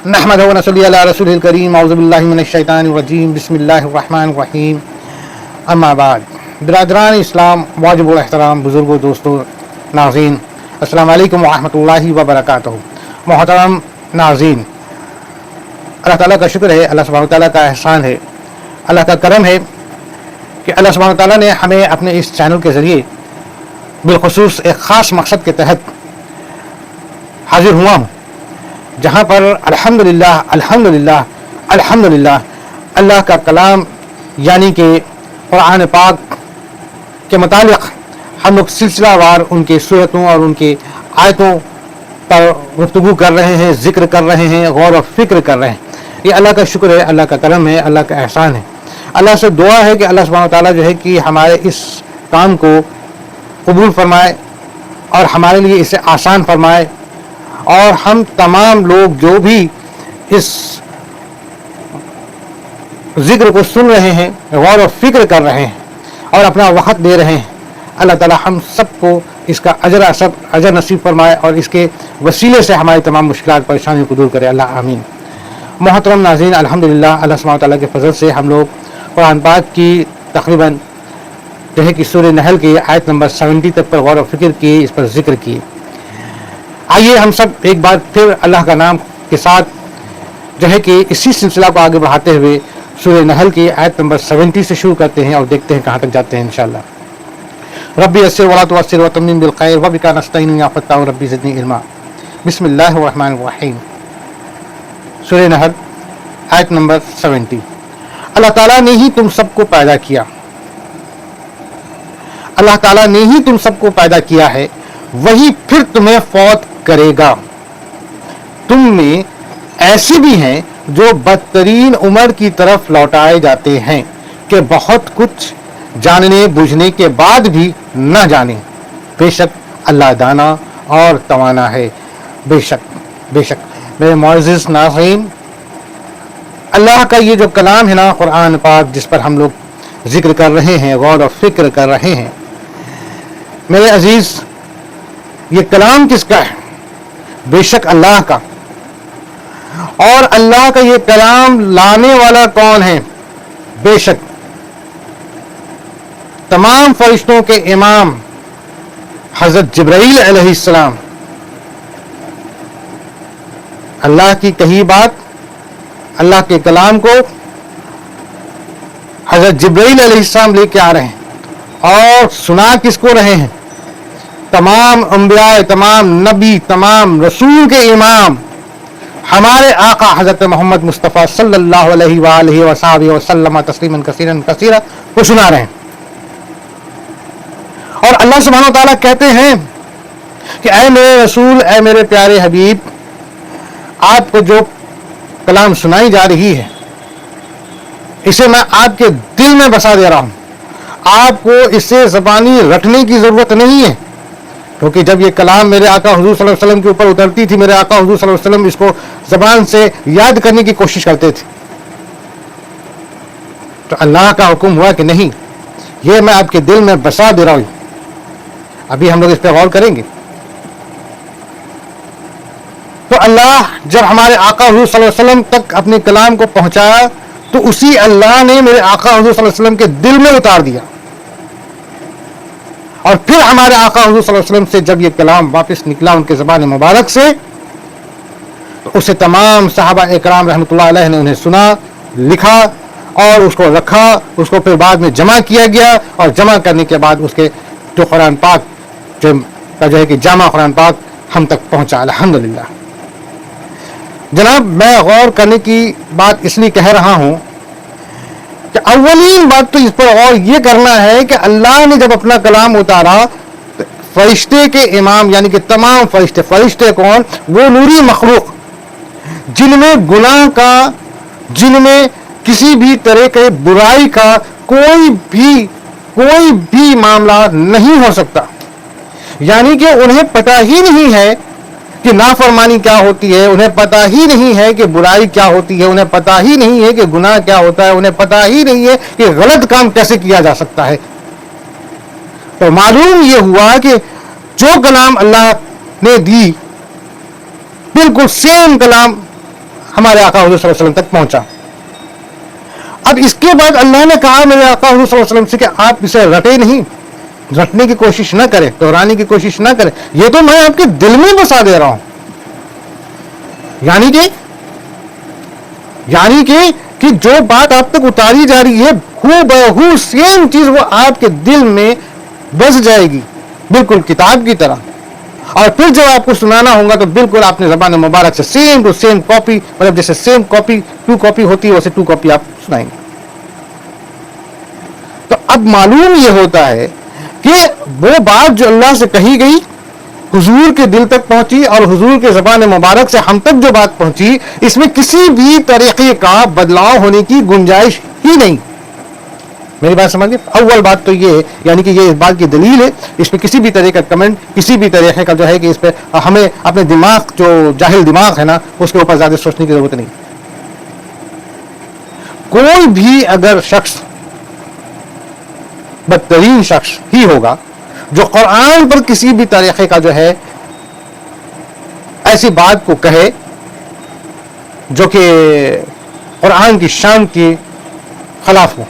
نحمدہ و نصلی علی رسولہ الکریم اعوذ باللہ من الشیطان الرجیم بسم اللہ الرحمن الرحیم اما بعد برادران اسلام واجب الاحترام بزرگوں دوستوں ناظرین السلام علیکم ورحمۃ اللہ وبرکاتہ. محترم ناظرین، اللہ تعالیٰ کا شکر ہے، اللہ سبحانہ تعالیٰ کا احسان ہے، اللہ کا کرم ہے کہ اللہ سبحانہ تعالیٰ نے ہمیں اپنے اس چینل کے ذریعے بالخصوص ایک خاص مقصد کے تحت حاضر ہوا ہوں، جہاں پر الحمدللہ اللہ کا کلام یعنی کہ قرآن پاک کے متعلق ہم لوگ سلسلہ وار ان کے صورتوں اور ان کے آیتوں پر گفتگو کر رہے ہیں، ذکر کر رہے ہیں، غور و فکر کر رہے ہیں. یہ اللہ کا شکر ہے، اللہ کا کرم ہے، اللہ کا احسان ہے. اللہ سے دعا ہے کہ اللہ سبحانہ تعالیٰ جو ہے کہ ہمارے اس کام کو قبول فرمائے اور ہمارے لیے اسے آسان فرمائے، اور ہم تمام لوگ جو بھی اس ذکر کو سن رہے ہیں، غور و فکر کر رہے ہیں اور اپنا وقت دے رہے ہیں، اللہ تعالی ہم سب کو اس کا اجر نصیب فرمائے اور اس کے وسیلے سے ہماری تمام مشکلات پریشانیوں کو دور کرے. اللہ آمین. محترم ناظرین، الحمدللہ اللہ سبحانہ تعالیٰ کے فضل سے ہم لوگ قرآن پاک کی تقریباً جو ہے کہ سورہ نحل کی آیت نمبر 70 تک پر غور و فکر کیے، اس پر ذکر کیے. آئیے ہم سب ایک بار پھر اللہ کا نام کے ساتھ جو ہے کہ اسی سلسلہ کو آگے بڑھاتے ہوئے سورہ نحل کی آیت نمبر 70 سے شروع کرتے ہیں اور دیکھتے ہیں کہاں تک جاتے ہیں انشاءاللہ. ربی یسر ولا تعسر وتمم بالخیر وبک نستعین یا فتاح ربی زدنی علما. بسم اللہ الرحمن الرحیم. سورہ نحل آیت نمبر 70. اللہ تعالیٰ نے ہی تم سب کو پیدا کیا، اللہ تعالیٰ نے ہی تم سب کو پیدا کیا ہے، وہی پھر تمہیں فوت کرے گا. تم میں ایسے بھی ہیں جو بدترین عمر کی طرف لوٹائے جاتے ہیں کہ بہت کچھ جاننے بوجھنے کے بعد بھی نہ جانیں. بے شک اللہ دانا اور توانا ہے. بے شک میرے معزز ناظرین، اللہ کا یہ جو کلام ہے نا قرآن پاک، جس پر ہم لوگ ذکر کر رہے ہیں، غور و فکر کر رہے ہیں، میرے عزیز یہ کلام کس کا ہے؟ بے شک اللہ کا. اور اللہ کا یہ کلام لانے والا کون ہے؟ بے شک تمام فرشتوں کے امام حضرت جبرائیل علیہ السلام. اللہ کی کہی بات، اللہ کے کلام کو حضرت جبرائیل علیہ السلام لے کے آ رہے ہیں اور سنا کس کو رہے ہیں؟ تمام انبیاء، تمام نبی، تمام رسول کے امام ہمارے آقا حضرت محمد مصطفیٰ صلی اللہ علیہ وآلہ وصحبہ وسلم تسلیما کثیرا کو سنا رہے ہیں. اور اللہ سبحانہ وتعالیٰ کہتے ہیں کہ اے میرے رسول، اے میرے پیارے حبیب، آپ کو جو کلام سنائی جا رہی ہے اسے میں آپ کے دل میں بسا دے رہا ہوں. آپ کو اسے زبانی رٹنے کی ضرورت نہیں ہے، کیونکہ جب یہ کلام میرے آقا حضور صلی اللہ علیہ وسلم کے اوپر اترتی تھی، میرے آقا حضور صلی اللہ علیہ وسلم اس کو زبان سے یاد کرنے کی کوشش کرتے تھے. تو اللہ کا حکم ہوا کہ نہیں، یہ میں آپ کے دل میں بسا دے رہا ہوں. ابھی ہم لوگ اس پہ غور کریں گے. تو اللہ جب ہمارے آقا حضور صلی اللہ علیہ وسلم تک اپنے کلام کو پہنچایا تو اسی اللہ نے میرے آقا حضور صلی اللہ علیہ وسلم کے دل میں اتار دیا. اور پھر ہمارے آقا حضور صلی اللہ علیہ وسلم سے جب یہ کلام واپس نکلا ان کے زبان مبارک سے، تو اسے تمام صحابہ اکرام رحمۃ اللہ علیہ نے انہیں سنا، لکھا اور اس کو رکھا. اس کو پھر بعد میں جمع کیا گیا اور جمع کرنے کے بعد اس کے جو قرآن پاک جو ہے کہ جامع قرآن پاک ہم تک پہنچا. الحمدللہ. جناب، میں غور کرنے کی بات اس لیے کہہ رہا ہوں کہ اولین بات تو اس پر غور یہ کرنا ہے کہ اللہ نے جب اپنا کلام اتارا، فرشتے کے امام یعنی کہ تمام فرشتے کون؟ وہ نوری مخلوق جن میں گناہ کا، جن میں کسی بھی طرح کے برائی کا کوئی بھی معاملہ نہیں ہو سکتا. یعنی کہ انہیں پتہ ہی نہیں ہے کہ نافرمانی کیا ہوتی ہے، انہیں پتہ ہی نہیں ہے کہ برائی کیا ہوتی ہے، انہیں پتہ ہی نہیں ہے کہ گناہ کیا ہوتا ہے، انہیں پتہ ہی نہیں ہے کہ غلط کام کیسے کیا جا سکتا ہے. تو معلوم یہ ہوا کہ جو کلام اللہ نے دی بالکل سیم کلام ہمارے آقا حضور صلی اللہ علیہ وسلم تک پہنچا. اب اس کے بعد اللہ نے کہا میرے آقا حضور صلی اللہ علیہ وسلم سے کہ آپ اسے رٹے نہیں, رٹنے کی کوشش نہ کرے, دہرانے کی کوشش نہ کرے, یہ تو میں آپ کے دل میں بسا دے رہا ہوں. یعنی کہ جو بات آپ تک اتاری جا رہی ہے ہو بہو سیم چیز وہ آپ کے دل میں بس جائے گی, بالکل کتاب کی طرح. اور پھر جب آپ کو سنانا ہوگا تو بالکل آپ نے زبان مبارک سے سیم ٹو سیم کاپی, مطلب جیسے سیم کاپی 2 کاپی ہوتی ہے ویسے 2 کاپی آپ سنائیں گے. تو اب معلوم یہ ہوتا ہے کہ وہ بات جو اللہ سے کہی گئی حضور کے دل تک پہنچی, اور حضور کے زبان مبارک سے ہم تک جو بات پہنچی, اس میں کسی بھی طریقے کا بدلاؤ ہونے کی گنجائش ہی نہیں. میری بات سمجھیے. اول بات تو یہ ہے, یعنی کہ یہ اس بات کی دلیل ہے, اس میں کسی بھی طرح کا کمنٹ, کسی بھی طریقے کا جو ہے کہ اس پہ ہمیں اپنے دماغ, جو جاہل دماغ ہے نا, اس کے اوپر زیادہ سوچنے کی ضرورت نہیں. کوئی بھی اگر شخص, بدترین شخص ہی ہوگا جو قرآن پر کسی بھی طریقے کا جو ہے ایسی بات کو کہے جو کہ قرآن کی شان کے خلاف ہو,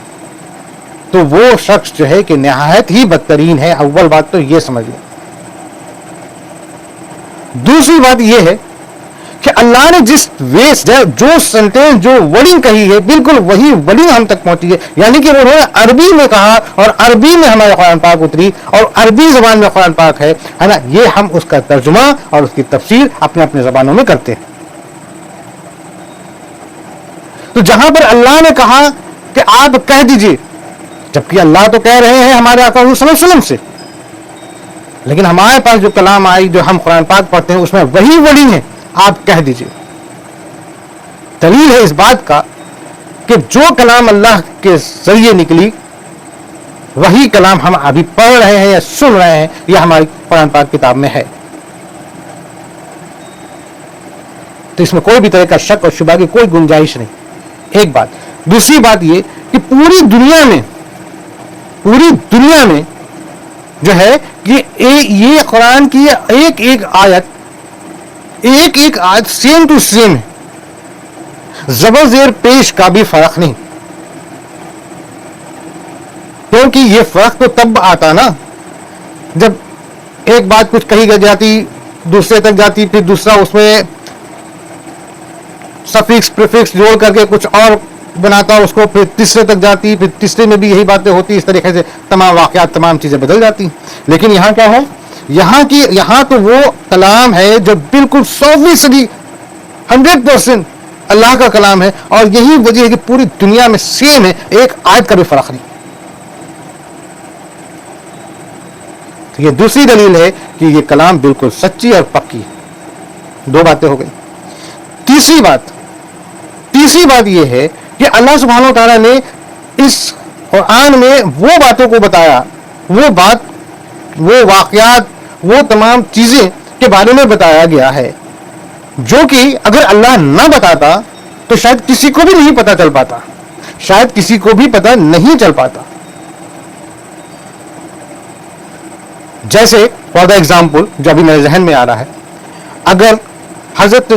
تو وہ شخص جو ہے کہ نہایت ہی بدترین ہے. اول بات تو یہ سمجھ لیں. دوسری بات یہ ہے کہ اللہ نے جس ویس, جو سینٹینس, جو ورڈنگ کہی ہے, بالکل وہی ورڈنگ ہم تک پہنچی ہے. یعنی کہ انہوں نے عربی میں کہا اور عربی میں ہمارے قرآن پاک اتری اور عربی زبان میں قرآن پاک ہے نا. یہ ہم اس کا ترجمہ اور اس کی تفسیر اپنے اپنے زبانوں میں کرتے ہیں. تو جہاں پر اللہ نے کہا کہ آپ کہہ دیجئے, جبکہ اللہ تو کہہ رہے ہیں ہمارے آقا صلی اللہ علیہ وسلم سے, لیکن ہمارے پاس جو کلام آئی, جو ہم قرآن پاک پڑھتے ہیں, اس میں وہی ورڈنگ ہے, آپ کہہ دیجئے. دلیل ہے اس بات کا کہ جو کلام اللہ کے ذریعے نکلی وہی کلام ہم ابھی پڑھ رہے ہیں یا سن رہے ہیں, یہ ہماری قرآن پاک کتاب میں ہے. تو اس میں کوئی بھی طرح کا شک اور شبہ کی کوئی گنجائش نہیں. ایک بات. دوسری بات یہ کہ پوری دنیا میں جو ہے کہ یہ قرآن کی ایک ایک آیت سیم ٹو سیم ہے, زبر زیر پیش کا بھی فرق نہیں. کیونکہ یہ فرق تو تب آتا نا جب ایک بات کچھ کہی جاتی, دوسرے تک جاتی, پھر دوسرا اس میں سفکس پریفکس جوڑ کر کے کچھ اور بناتا اس کو, پھر تیسرے تک جاتی, پھر تیسرے میں بھی یہی باتیں ہوتی. اس طریقے سے تمام واقعات, تمام چیزیں بدل جاتی. لیکن یہاں کیا ہے, یہاں تو وہ کلام ہے جو بالکل 100% 100% اللہ کا کلام ہے, اور یہی وجہ ہے کہ پوری دنیا میں سیم ہے, ایک آیت کا بھی فرق نہیں. تو یہ دوسری دلیل ہے کہ یہ کلام بالکل سچی اور پکی ہے. 2 باتیں ہو گئی. تیسری بات یہ ہے کہ اللہ سبحانہ و تعالیٰ نے اس قرآن میں وہ باتوں کو بتایا, وہ واقعات, وہ تمام چیزیں کے بارے میں بتایا گیا ہے جو کہ اگر اللہ نہ بتاتا تو شاید کسی کو بھی نہیں پتا چل پاتا, شاید کسی کو بھی پتا نہیں چل پاتا. جیسے فار دا ایگزامپل جو ابھی میرے ذہن میں آ رہا ہے, اگر حضرت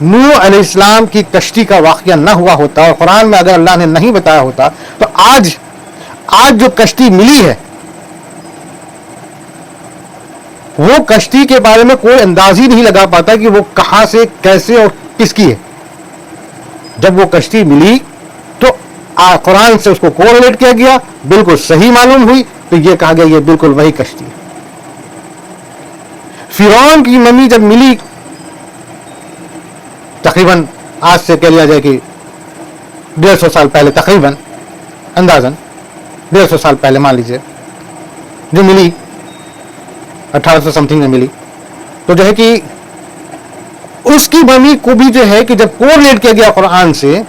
نوح علیہ السلام کی کشتی کا واقعہ نہ ہوا ہوتا اور قرآن میں اگر اللہ نے نہیں بتایا ہوتا, تو آج جو کشتی ملی ہے وہ کشتی کے بارے میں کوئی انداز ہی نہیں لگا پاتا کہ وہ کہاں سے, کیسے اور کس کی ہے. جب وہ کشتی ملی تو قرآن سے اس کو کوریلیٹ کیا گیا, بالکل صحیح معلوم ہوئی, تو یہ کہا گیا یہ بالکل وہی کشتی ہے. فرعون کی ممی جب ملی, تقریباً آج سے کہہ لیا جائے کہ 150 سال پہلے, تقریباً اندازاً 150 سال پہلے مان لیجیے, جو ملی 1800 سمتھنگ میں ملی, تو جو ہے کہ اس کی ممی کو بھی جو ہے کہ جب کوریلیٹ کیا گیا قرآن سے,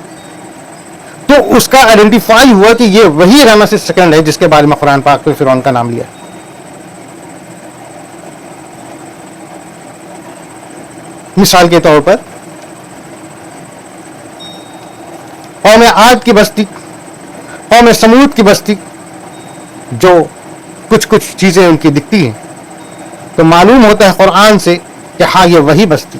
تو اس کا آئیڈینٹیفائی ہوا کہ یہ وہی رامسس II ہے جس کے بارے میں قرآن پاک میں فرعون کا نام لیا. مثال کے طور پر قوم عاد کی بستی, قوم سمود کی بستی, جو کچھ چیزیں ان کی دکھتی ہیں تو معلوم ہوتا ہے قرآن سے کہ ہاں یہ وہی بستی.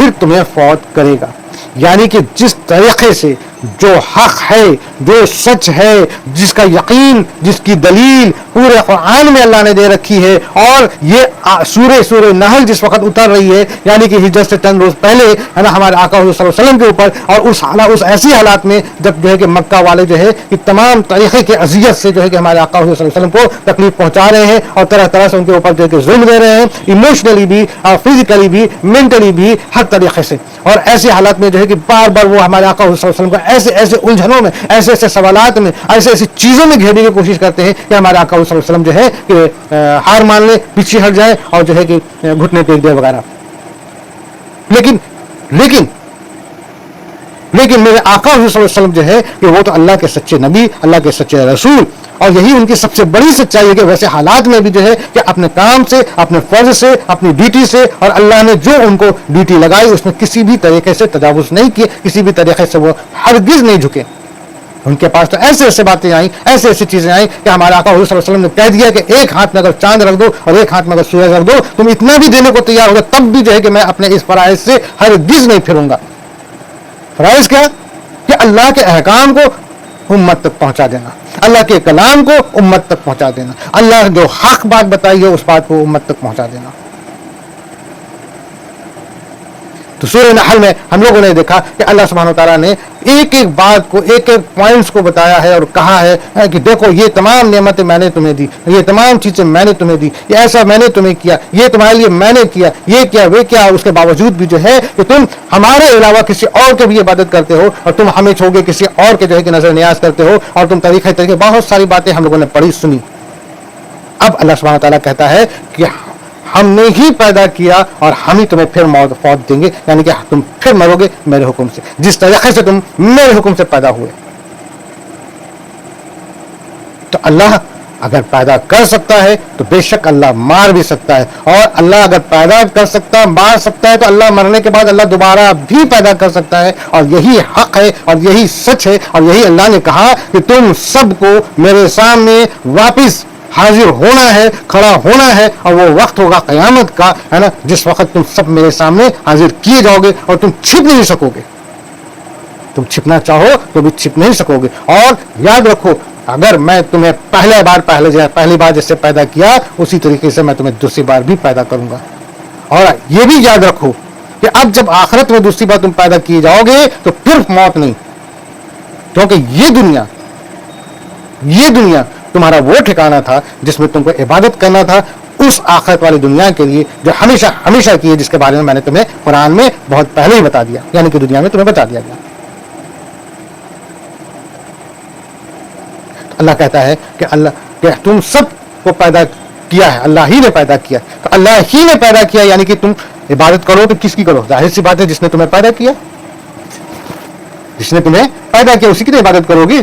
پھر تمہیں فوت کرے گا. یعنی کہ جس طریقے سے جو حق ہے، جو سچ ہے، جس کا یقین، جس کی دلیل پورے قرآن میں اللہ نے دے رکھی ہے، اور یہ سورہ نحل جس وقت اتر رہی ہے، یعنی کہ ہجرت سے چند روز پہلے ہے نا، ہمارے آقا حضور صلی اللہ علیہ وسلم کے اوپر، اور اس ایسی حالات میں جب جو ہے کہ مکہ والے جو ہے کہ تمام طریقے کے اذیت سے جو ہے کہ ہمارے آقا حضور صلی اللہ علیہ وسلم کو تکلیف پہنچا رہے ہیں، اور طرح طرح سے ان کے اوپر جو ہے کہ ظلم دے رہے ہیں، ایموشنلی بھی اور فزیکلی بھی، مینٹلی بھی، ہر طریقے سے. اور ایسی حالات میں جو ہے کہ بار بار وہ ہمارے آقا حضور صلی اللہ علیہ وسلم کو ایسے ایسے الجھنوں میں، ایسے ایسے سوالات میں، ایسے ایسی چیزوں میں گھیرنے کی کوشش کرتے ہیں کہ ہمارے آقا صلی اللہ علیہ وسلم جو ہے کہ ہار مان لے، پیچھے ہٹ جائے، اور جو ہے کہ گھٹنے ٹیک دے وغیرہ. لیکن لیکن لیکن میرے آقا حضور صلی اللہ علیہ وسلم جو ہے کہ وہ تو اللہ کے سچے نبی، اللہ کے سچے رسول، اور یہی ان کی سب سے بڑی سچائی ہے کہ ویسے حالات میں بھی جو ہے کہ اپنے کام سے، اپنے فرض سے، اپنی ڈیوٹی سے، اور اللہ نے جو ان کو ڈیوٹی لگائی اس میں کسی بھی طریقے سے تجاوز نہیں کیے، کسی بھی طریقے سے وہ ہرگز نہیں جھکے. ان کے پاس تو ایسے ایسے باتیں آئیں، ایسے ایسی چیزیں آئیں کہ ہمارے آقا حضور صلی اللہ علیہ وسلم نے کہہ دیا کہ ایک ہاتھ میں اگر چاند رکھ دو اور ایک ہاتھ میں اگر سورج رکھ دو، تم اتنا بھی دینے کو تیار ہوگا، تب بھی جو ہے کہ میں اپنے اس فرائض سے ہرگز نہیں پھروں گا. فرائض کیا؟ کہ اللہ کے احکام کو امت تک پہنچا دینا، اللہ کے کلام کو امت تک پہنچا دینا، اللہ جو حق بات بتائی ہے اس بات کو امت تک پہنچا دینا. تو سورہ نحل میں ہم لوگوں نے دیکھا کہ اللہ سبحانہ و تعالیٰ نے ایک ایک بات کو، ایک ایک پوائنٹس کو بتایا ہے اور کہا ہے کہ دیکھو یہ تمام نعمتیں میں نے تمہیں دی، یہ تمام چیزیں میں نے تمہیں دی، یہ ایسا میں نے تمہیں کیا، یہ تمہارے لیے میں نے کیا، یہ کیا وہ کیا. اس کے باوجود بھی جو ہے کہ تم ہمارے علاوہ کسی اور کے بھی عبادت کرتے ہو، اور تم ہمیں چھوڑ کے کسی اور کے جو ہے کہ نظر نیاز کرتے ہو، اور تم طریقے بہت ساری باتیں ہم لوگوں نے پڑھی سنی. اب اللہ سبحانہ و تعالیٰ کہتا ہے کہ ہم نے ہی پیدا کیا اور ہم ہی تمہیں پھر فوت دیں گے، یعنی کہ تم پھر مرو گے میرے حکم سے، جس طریقے سے تم میرے حکم سے پیدا ہوئے. تو اللہ اگر پیدا کر سکتا ہے تو بے شک اللہ مار بھی سکتا ہے، اور اللہ اگر پیدا کر سکتا ہے، مار سکتا ہے، تو اللہ مرنے کے بعد اللہ دوبارہ بھی پیدا کر سکتا ہے. اور یہی حق ہے اور یہی سچ ہے، اور یہی اللہ نے کہا کہ تم سب کو میرے سامنے واپس حاضر ہونا ہے، کھڑا ہونا ہے، اور وہ وقت ہوگا قیامت کا، ہے نا، جس وقت تم سب میرے سامنے حاضر کیے جاؤ گے اور تم چھپ نہیں سکو گے. تم چھپنا چاہو تو بھی چھپ نہیں سکو گے. اور یاد رکھو، اگر میں تمہیں پہلی بار جس سے پیدا کیا اسی طریقے سے میں تمہیں دوسری بار بھی پیدا کروں گا. اور یہ بھی یاد رکھو کہ اب جب آخرت میں دوسری بار تم پیدا کیے جاؤ گے تو پھر موت نہیں، کیونکہ یہ دنیا تمہارا وہ ٹھکانہ تھا جس میں تم کو عبادت کرنا تھا اس آخرت والی دنیا کے لیے جو ہمیشہ ہمیشہ کی ہے، جس کے بارے میں نے تمہیں قرآن میں بہت پہلے ہی بتا دیا، یعنی کہ دنیا میں تمہیں بتا دیا گیا. اللہ کہتا ہے کہ تم سب کو پیدا کیا ہے، اللہ ہی نے پیدا کیا. تو اللہ ہی نے پیدا کیا یعنی کہ تم عبادت کرو تو کس کی کرو؟ ظاہر سی بات ہے جس نے تمہیں پیدا کیا، جس نے تمہیں پیدا کیا اسی کی تو عبادت کرو گی.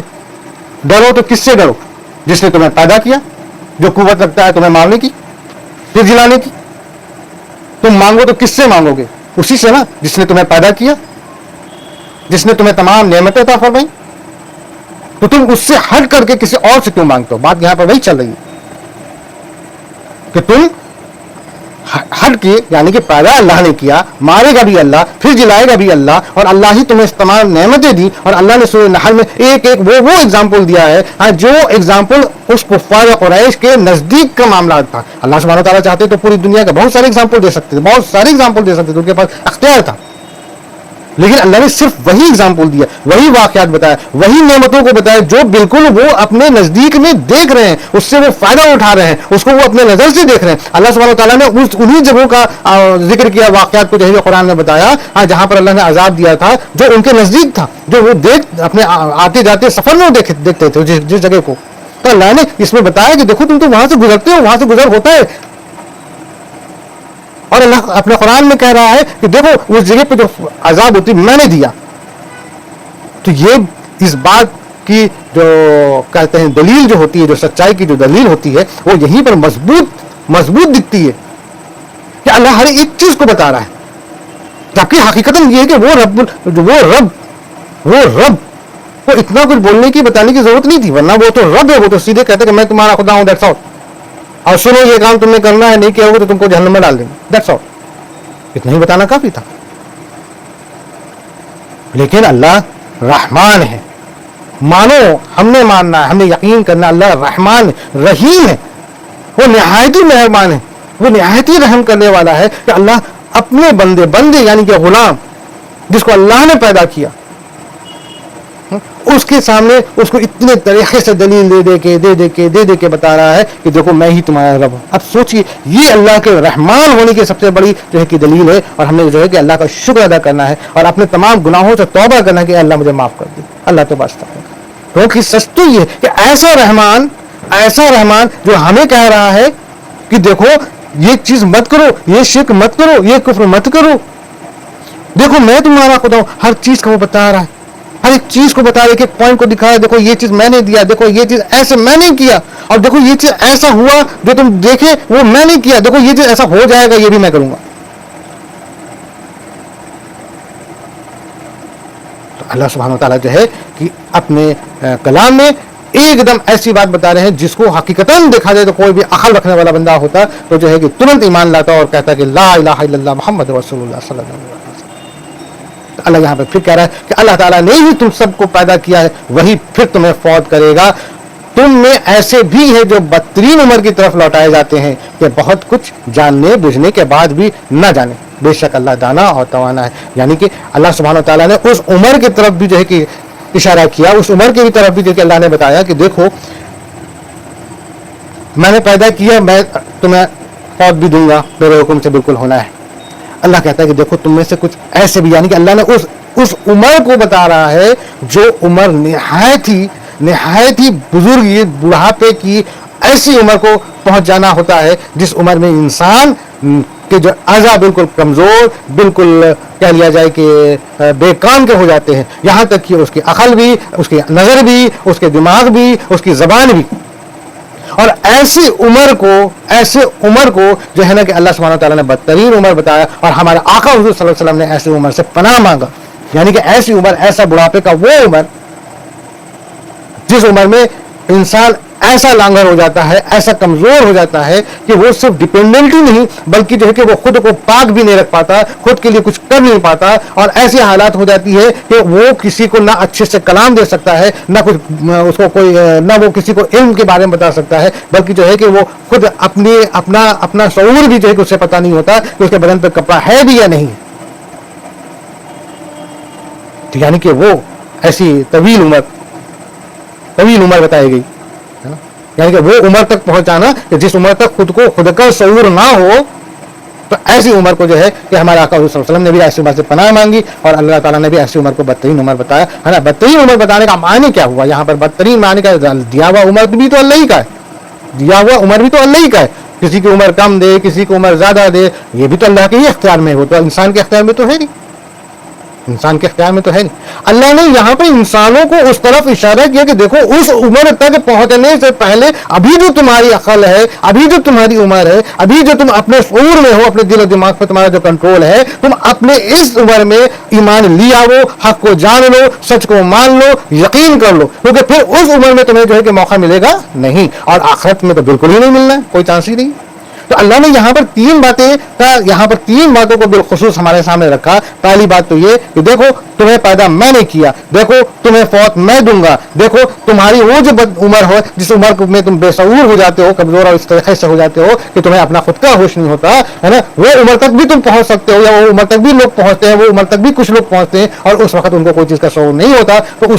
ڈرو تو کس سے ڈرو؟ جس نے تمہیں پیدا کیا، جو قوت رکھتا ہے تمہیں مارنے کی، پھر جلانے کی. تم مانگو تو کس سے مانگو گے؟ اسی سے نا جس نے تمہیں پیدا کیا، جس نے تمہیں تمام نعمتیں عطا فرمائی. تو تم اس سے ہٹ کر کے کسی اور سے کیوں مانگتے ہو؟ بات یہاں پر وہی چل رہی ہے کہ تم ہٹ کے، یعنی کہ پیدا اللہ نے کیا، مارے گا بھی اللہ، پھر جلائے گا بھی اللہ، اور اللہ ہی تمہیں تمام نعمتیں دی. اور اللہ نے سورہ نحل میں ایک وہ ایگزامپل دیا ہے جو ایگزامپل اس کفار قریش کے نزدیک کا معاملات تھا. اللہ سبحانہ تعالیٰ چاہتے تو پوری دنیا کا بہت سارے ایگزامپل دے سکتے تھے، بہت سارے ایگزامپل دے سکتے تھے، ان کے پاس اختیار تھا. لیکن اللہ نے صرف وہی ایگزامپل دیا، وہی واقعات بتایا، وہی نعمتوں کو بتایا جو بالکل وہ اپنے نزدیک میں دیکھ رہے ہیں، اس سے وہ فائدہ اٹھا رہے ہیں، اس کو وہ اپنے نظر سے دیکھ رہے ہیں. اللہ سبحانہ وتعالیٰ نے انہی جگہوں کا ذکر کیا، واقعات کو جو قرآن میں بتایا جہاں پر اللہ نے عذاب دیا تھا جو ان کے نزدیک تھا، جو وہ اپنے آتے جاتے سفر میں دیکھتے تھے جس جگہ کو. تو اللہ نے اس میں بتایا کہ دیکھو تم تو وہاں سے گزرتے ہو، وہاں سے گزر ہوتا ہے. اور اللہ اپنے قرآن میں کہہ رہا ہے کہ دیکھو اس جگہ پہ جو عذاب ہوتی میں نے دیا. تو یہ اس بات کی جو کہتے ہیں دلیل جو ہوتی ہے، جو سچائی کی جو دلیل ہوتی ہے، وہ یہیں پر مضبوط دکھتی ہے کہ اللہ ہر ایک چیز کو بتا رہا ہے. جبکہ حقیقت یہ ہے کہ وہ رب وہ اتنا کچھ بولنے کی بتانے کی ضرورت نہیں تھی، ورنہ وہ تو رب ہے، وہ تو سیدھے کہتے کہ میں تمہارا خدا ہوں، دیٹس آل. اور سنو یہ کام تم نے کرنا ہے، نہیں کیا ہوگا تو تم کو جہنم میں ڈال دیں گے، دیٹس آل. اتنا ہی بتانا کافی تھا. لیکن اللہ رحمان ہے. مانو، ہم نے ماننا ہے، ہم نے یقین کرنا اللہ رحمان رحیم ہے، وہ نہایت ہی مہربان ہے، وہ نہایت ہی رحم کرنے والا ہے. کہ اللہ اپنے بندے یعنی کہ غلام جس کو اللہ نے پیدا کیا، اس کے سامنے اس کو اتنے طریقے سے دلیل دے کے بتا رہا ہے کہ دیکھو میں ہی تمہارا رب ہوں. اب سوچئے، یہ اللہ کے رحمان ہونے کی سب سے بڑی جو ہے کہ دلیل ہے، اور ہمیں جو ہے کہ اللہ کا شکر ادا کرنا ہے اور اپنے تمام گناہوں سے توبہ کرنا ہے کہ اللہ مجھے معاف کر دے. اللہ تو بچتا ہے، کیونکہ سچ تو یہ ہے کہ ایسا رحمان جو ہمیں کہہ رہا ہے کہ دیکھو یہ چیز مت کرو، یہ شرک مت کرو، یہ کفر مت کرو، دیکھو میں تمہارا خدا ہوں. ہر چیز کا وہ بتا رہا ہے، ہر ایک چیز کو بتا رہے کہ ایک پوائنٹ کو دکھا رہے، دیکھو یہ چیز میں نے دیا، دیکھو یہ چیز ایسے میں نے کیا، اور دیکھو یہ چیز ایسا ہوا جو تم دیکھے وہ میں نے کیا، دیکھو یہ چیز ایسا ہو جائے گا یہ بھی میں کروں گا. تو اللہ سبحانہ و تعالیٰ جو ہے کہ اپنے کلام میں ایک دم ایسی بات بتا رہے ہیں جس کو حقیقتاً دیکھا جائے تو کوئی بھی عقل رکھنے والا بندہ ہوتا تو جو ہے کہ ترنت ایمان لاتا اور کہتا کہ لا الہ الا اللہ محمد رسول اللہ صلی اللہ علیہ وسلم. اللہ یہاں پہ پھر کہہ رہا ہے کہ اللہ تعالیٰ نے ہی تم سب کو پیدا کیا ہے، وہی پھر تمہیں فوت کرے گا. تم میں ایسے بھی ہیں جو بدترین عمر کی طرف لوٹائے جاتے ہیں کہ بہت کچھ جاننے بوجھنے کے بعد بھی نہ جانے. بے شک اللہ دانا اور توانا ہے. یعنی کہ اللہ سبحانہ وتعالیٰ نے اس عمر کی طرف بھی جو ہے کہ اشارہ کیا، اس عمر کی بھی طرف بھی جو کہ اللہ نے بتایا کہ دیکھو میں نے پیدا کیا، میں تمہیں فوت بھی دوں گا، میرے حکم سے بالکل ہونا ہے. اللہ کہتا ہے کہ دیکھو تم میں سے کچھ ایسے بھی، یعنی کہ اللہ نے اس عمر کو بتا رہا ہے جو عمر نہایت ہی بزرگ بڑھاپے کی ایسی عمر کو پہنچ جانا ہوتا ہے جس عمر میں انسان کہ جو اعضاء بالکل کمزور، بالکل کہہ لیا جائے کہ بے کام کے ہو جاتے ہیں، یہاں تک کہ اس کی عقل بھی، اس کی نظر بھی، اس کے دماغ بھی، اس کی زبان بھی. اور ایسی عمر کو جو ہے نا کہ اللہ سبحانہ وتعالیٰ نے بدترین عمر بتایا، اور ہمارے آقا حضور صلی اللہ علیہ وسلم نے ایسی عمر سے پناہ مانگا. یعنی کہ ایسی عمر، ایسا بڑھاپے کا وہ عمر جس عمر میں انسان ایسا لانگھر ہو جاتا ہے، ایسا کمزور ہو جاتا ہے کہ وہ صرف ڈیپینڈنٹ ہی نہیں بلکہ جو ہے کہ وہ خود کو پاک بھی نہیں رکھ پاتا، خود کے لیے کچھ کر نہیں پاتا، اور ایسی حالات ہو جاتی ہے کہ وہ کسی کو نہ اچھے سے کلام دے سکتا ہے، نہ کچھ اس کو کوئی، نہ وہ کسی کو علم کے بارے میں بتا سکتا ہے، بلکہ جو ہے کہ وہ خود اپنا شعور بھی جو ہے کہ اسے پتہ نہیں ہوتا کہ اس کے بدن پہ کپڑا ہے بھی یا نہیں. یعنی کہ وہ ایسی طویل عمر بتائی گئی، یعنی کہ وہ عمر تک پہنچانا کہ جس عمر تک خود کا شعور نہ ہو. تو ایسی عمر کو جو ہے کہ ہمارے آقا صلی اللہ علیہ وسلم نے بھی ایسی عمر سے پناہ مانگی، اور اللہ تعالیٰ نے بھی ایسی عمر کو بدترین عمر بتایا ہے نا. بدترین عمر بتانے کا معنی کیا ہوا یہاں پر؟ بدترین معنی کا دیا ہوا عمر بھی تو اللہ ہی کا ہے، دیا ہوا عمر بھی تو اللہ ہی کا ہے. کسی کی عمر کم دے، کسی کی عمر زیادہ دے، یہ بھی تو اللہ کے ہی اختیار میں ہو، تو انسان کے اختیار میں تو ہے نہیں. اللہ نے یہاں پہ انسانوں کو اس طرف اشارہ کیا کہ دیکھو اس عمر تک پہنچنے سے پہلے ابھی جو تمہاری عقل ہے، ابھی جو تمہاری عمر ہے، ابھی جو تم اپنے شعور میں ہو، اپنے دل و دماغ پہ تمہارا جو کنٹرول ہے، تم اپنے اس عمر میں ایمان لے آؤ، حق کو جان لو، سچ کو مان لو، یقین کر لو، کیونکہ پھر اس عمر میں تمہیں جو ہے کہ موقع ملے گا نہیں، اور آخرت میں تو بالکل ہی نہیں ملنا ہے، کوئی چانس ہی نہیں. تو اللہ نے یہاں پر تین باتوں کو بالخصوص ہمارے سامنے رکھا. پہلی بات تو یہ کہ دیکھو تمہیں پیدا میں نے کیا، دیکھو تمہیں فوت میں دوں گا، دیکھو تمہاری وہ جو عمر ہو جس عمر میں تم بے شعور ہو جاتے ہو، کمزور اور اس طریقے سے ہو جاتے ہو کہ تمہیں اپنا خود کا ہوش نہیں ہوتا ہے نا، وہ عمر تک بھی تم پہنچ سکتے ہو، یا وہ عمر تک بھی لوگ پہنچتے ہیں، وہ عمر تک بھی کچھ لوگ پہنچتے ہیں، اور اس وقت ان کو کوئی چیز کا شعور نہیں ہوتا. تو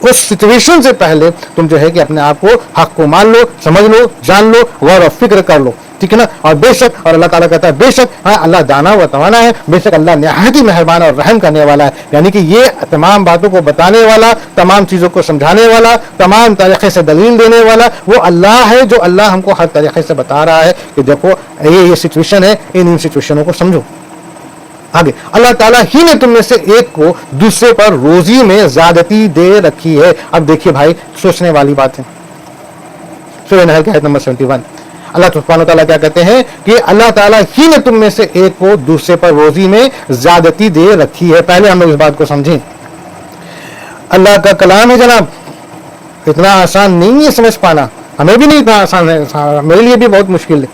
اس سچویشن سے پہلے تم جو ہے کہ اپنے آپ کو حق کو مان لو، سمجھ لو، جان لو، غور و فکر کر لو، ٹھیک ہے نا. اور بے شک، اور اللہ تعالیٰ کہتا ہے بے شک اللہ دانا و توانا ہے، بے شک اللہ نہایت ہی مہربان اور رحم کرنے والا ہے. یعنی کہ یہ تمام باتوں کو بتانے والا، تمام چیزوں کو سمجھانے والا، تمام طریقے سے دلیل دینے والا وہ اللہ ہے، جو اللہ ہم کو ہر طریقے سے بتا رہا ہے کہ دیکھو یہ سچویشن ہے، ان سچویشنوں کو سمجھو. آگے اللہ تعالیٰ ہی نے تم میں سے ایک کو دوسرے پر روزی میں زیادتی دے رکھی ہے. اب دیکھیے بھائی، سوچنے والی بات ہے. سورہ نحل کی آیت نمبر 71 اللہ سبحانہ وتعالیٰ کیا کہتے ہیں کہ اللہ تعالیٰ ہی نے تم میں سے ایک کو دوسرے پر روزی میں زیادتی دے رکھی ہے. پہلے ہم لوگ اس بات کو سمجھیں. اللہ کا کلام ہے جناب، اتنا آسان نہیں ہے سمجھ پانا، ہمیں بھی نہیں اتنا آسان ہے، میرے لیے بھی بہت مشکل ہے.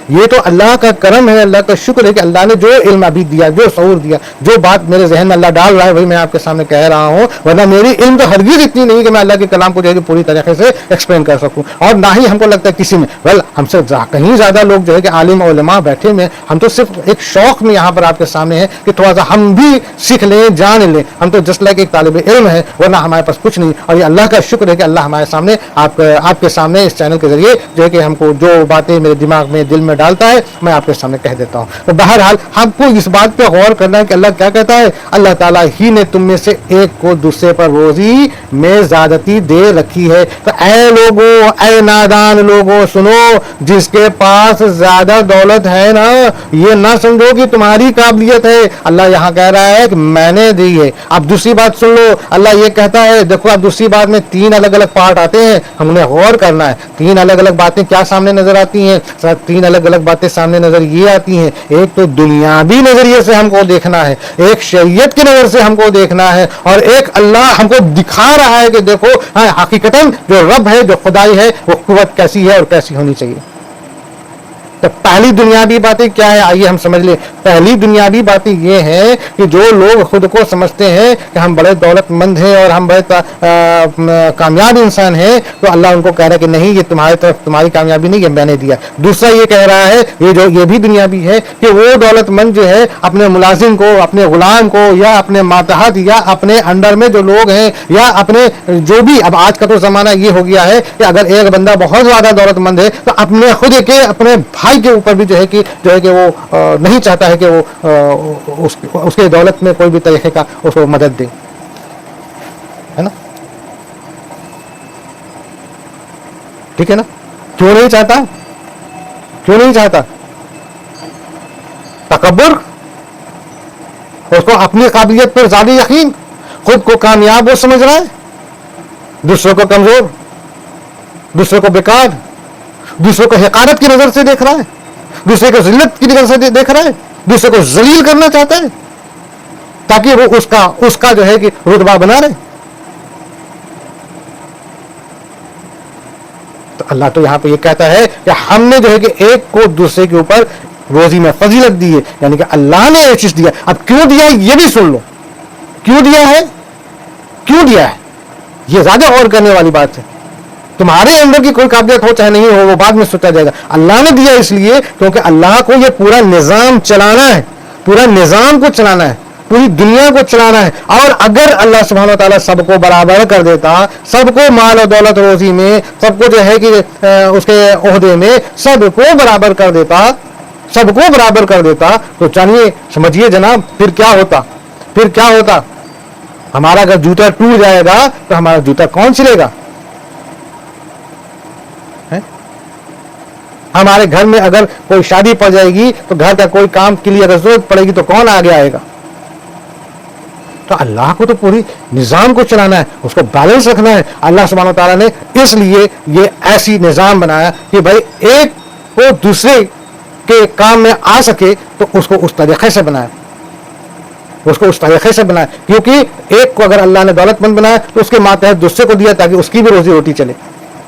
یہ تو اللہ کا کرم ہے, اللہ کا شکر ہے کہ اللہ نے جو علم ابھی دیا, جو شعور دیا, جو بات میرے ذہن میں اللہ ڈال رہا ہے وہی میں آپ کے سامنے کہہ رہا ہوں, ورنہ میری علم تو ہرگز اتنی نہیں کہ میں اللہ کے کلام کو جو ہے پوری طریقے سے ایکسپلین کر سکوں, اور نہ ہی ہم کو لگتا ہے کسی میں ہم سے کہیں زیادہ لوگ جو ہے کہ عالم علماء بیٹھے ہوئے ہیں, ہم تو صرف ایک شوق میں یہاں پر آپ کے سامنے ہے کہ تھوڑا سا ہم بھی سیکھ لیں, جان لیں. ہم تو جسٹ لائک ایک طالب علم ہے, ورنہ ہمارے پاس کچھ نہیں. اور یہ اللہ کا شکر ہے کہ اللہ ہمارے سامنے آپ کے سامنے اس چینل کے ذریعے جو ہے کہ ہم کو جو باتیں میرے دماغ میں دل میں ڈالتا ہے میں آپ کے سامنے کہہ دیتا ہوں. تو بہرحال ہم کو اس بات پہ غور کرنا ہے کہ اللہ کیا کہتا ہے. اللہ تعالیٰ ہی نے تم میں سے ایک کو دوسرے پر روزی میں زیادتی دے رکھی ہے. تو اے لوگوں, اے نادان لوگوں, سنو, جس کے پاس زیادہ دولت ہے نا, یہ نہ سمجھو کہ تمہاری قابلیت ہے. اللہ یہاں کہہ رہا ہے کہ میں نے دی ہے. اب دوسری بات سن لو, اللہ یہ کہتا ہے, دیکھو اب دوسری بات میں 3 الگ الگ پارٹ آتے ہیں, ہم نے غور کرنا ہے. 3 الگ الگ باتیں کیا سامنے نظر آتی ہیں؟ 3 الگ الگ باتیں سامنے نظر یہ آتی ہیں. ایک تو دنیاوی نظریے سے ہم کو دیکھنا ہے, ایک شریعت کی نظر سے ہم کو دیکھنا ہے, اور ایک اللہ ہم کو دکھا رہا ہے کہ دیکھو حقیقتاً جو رب ہے, جو خدائی ہے, وہ قوت کیسی ہے اور کیسی ہونی چاہیے. تو پہلی دنیاوی باتیں کیا ہے, آئیے ہم سمجھ لیں. پہلی دنیاوی باتیں یہ ہیں کہ جو لوگ خود کو سمجھتے ہیں کہ ہم بڑے دولت مند ہیں اور ہم بڑے کامیاب انسان ہیں, تو اللہ ان کو کہہ رہا ہے کہ نہیں, یہ تمہاری طرف تمہاری کامیابی نہیں, یہ میں نے دیا. دوسرا یہ کہہ رہا ہے, یہ بھی دنیاوی ہے کہ وہ دولت مند جو ہے اپنے ملازم کو, اپنے غلام کو, یا اپنے ماتحت, یا اپنے انڈر میں جو لوگ ہیں, یا اپنے جو بھی, اب آج کا تو زمانہ یہ ہو گیا ہے کہ اگر ایک بندہ بہت زیادہ دولت مند ہے تو اپنے خود کے اپنے بھائی کے اوپر بھی جو ہے کہ وہ نہیں چاہتا ہے کہ وہ اس کے دولت میں کوئی بھی طریقے کا اس کو مدد دے, ہے نا. ٹھیک ہے نا, کیوں نہیں چاہتا, کیوں نہیں چاہتا؟ تکبر, اس کو اپنی قابلیت پر زیادہ یقین, خود کو کامیاب وہ سمجھ رہا ہے, دوسروں کو کمزور, دوسروں کو بیکار, دوسروں کو حقارت کی نظر سے دیکھ رہا ہے, دوسرے کو ذلت کی نظر سے دیکھ رہا ہے, دوسرے کو ذلیل کرنا چاہتا ہے تاکہ وہ اس کا جو ہے کہ رتبہ بنا رہے. تو اللہ تو یہاں پہ یہ کہتا ہے کہ ہم نے جو ہے کہ ایک کو دوسرے کے اوپر روزی میں فضیلت دی ہے, یعنی کہ اللہ نے یہ چیز دیا. اب کیوں دیا ہے یہ بھی سن لو, کیوں دیا ہے, کیوں دیا ہے, یہ زیادہ غور کرنے والی بات ہے. تمہارے اندر کی کوئی قابلیت ہو چاہے نہیں ہو, وہ بعد میں سوچا جائے گا. اللہ نے دیا اس لیے کیونکہ اللہ کو یہ پورا نظام چلانا ہے, پورا نظام کو چلانا ہے, پوری دنیا کو چلانا ہے. اور اگر اللہ سبحانہ و تعالیٰ سب کو برابر کر دیتا, سب کو مال و دولت روزی میں, سب کو جو ہے کہ اس کے عہدے میں سب کو برابر کر دیتا, سب کو برابر کر دیتا, تو چلیے سمجھیے جناب پھر کیا ہوتا, پھر کیا ہوتا. ہمارا اگر جوتا ٹوٹ جائے گا تو ہمارا جوتا کون سلے گا؟ ہمارے گھر میں اگر کوئی شادی پڑ جائے گی تو گھر کا کوئی کام کے لیے اگر ضرورت پڑے گی تو کون آگے آئے گا؟ تو اللہ کو تو پوری نظام کو چلانا ہے, اس کو بیلنس رکھنا ہے. اللہ سبحانہ و تعالیٰ نے اس لیے یہ ایسی نظام بنایا کہ بھائی ایک کو دوسرے کے کام میں آ سکے تو اس کو اس طریقے سے بنایا, اس کو اس طریقے سے بنایا. کیونکہ ایک کو اگر اللہ نے دولت مند بنایا تو اس کے ماتحت دوسرے کو دیا تاکہ اس کی بھی روزی روٹی چلے,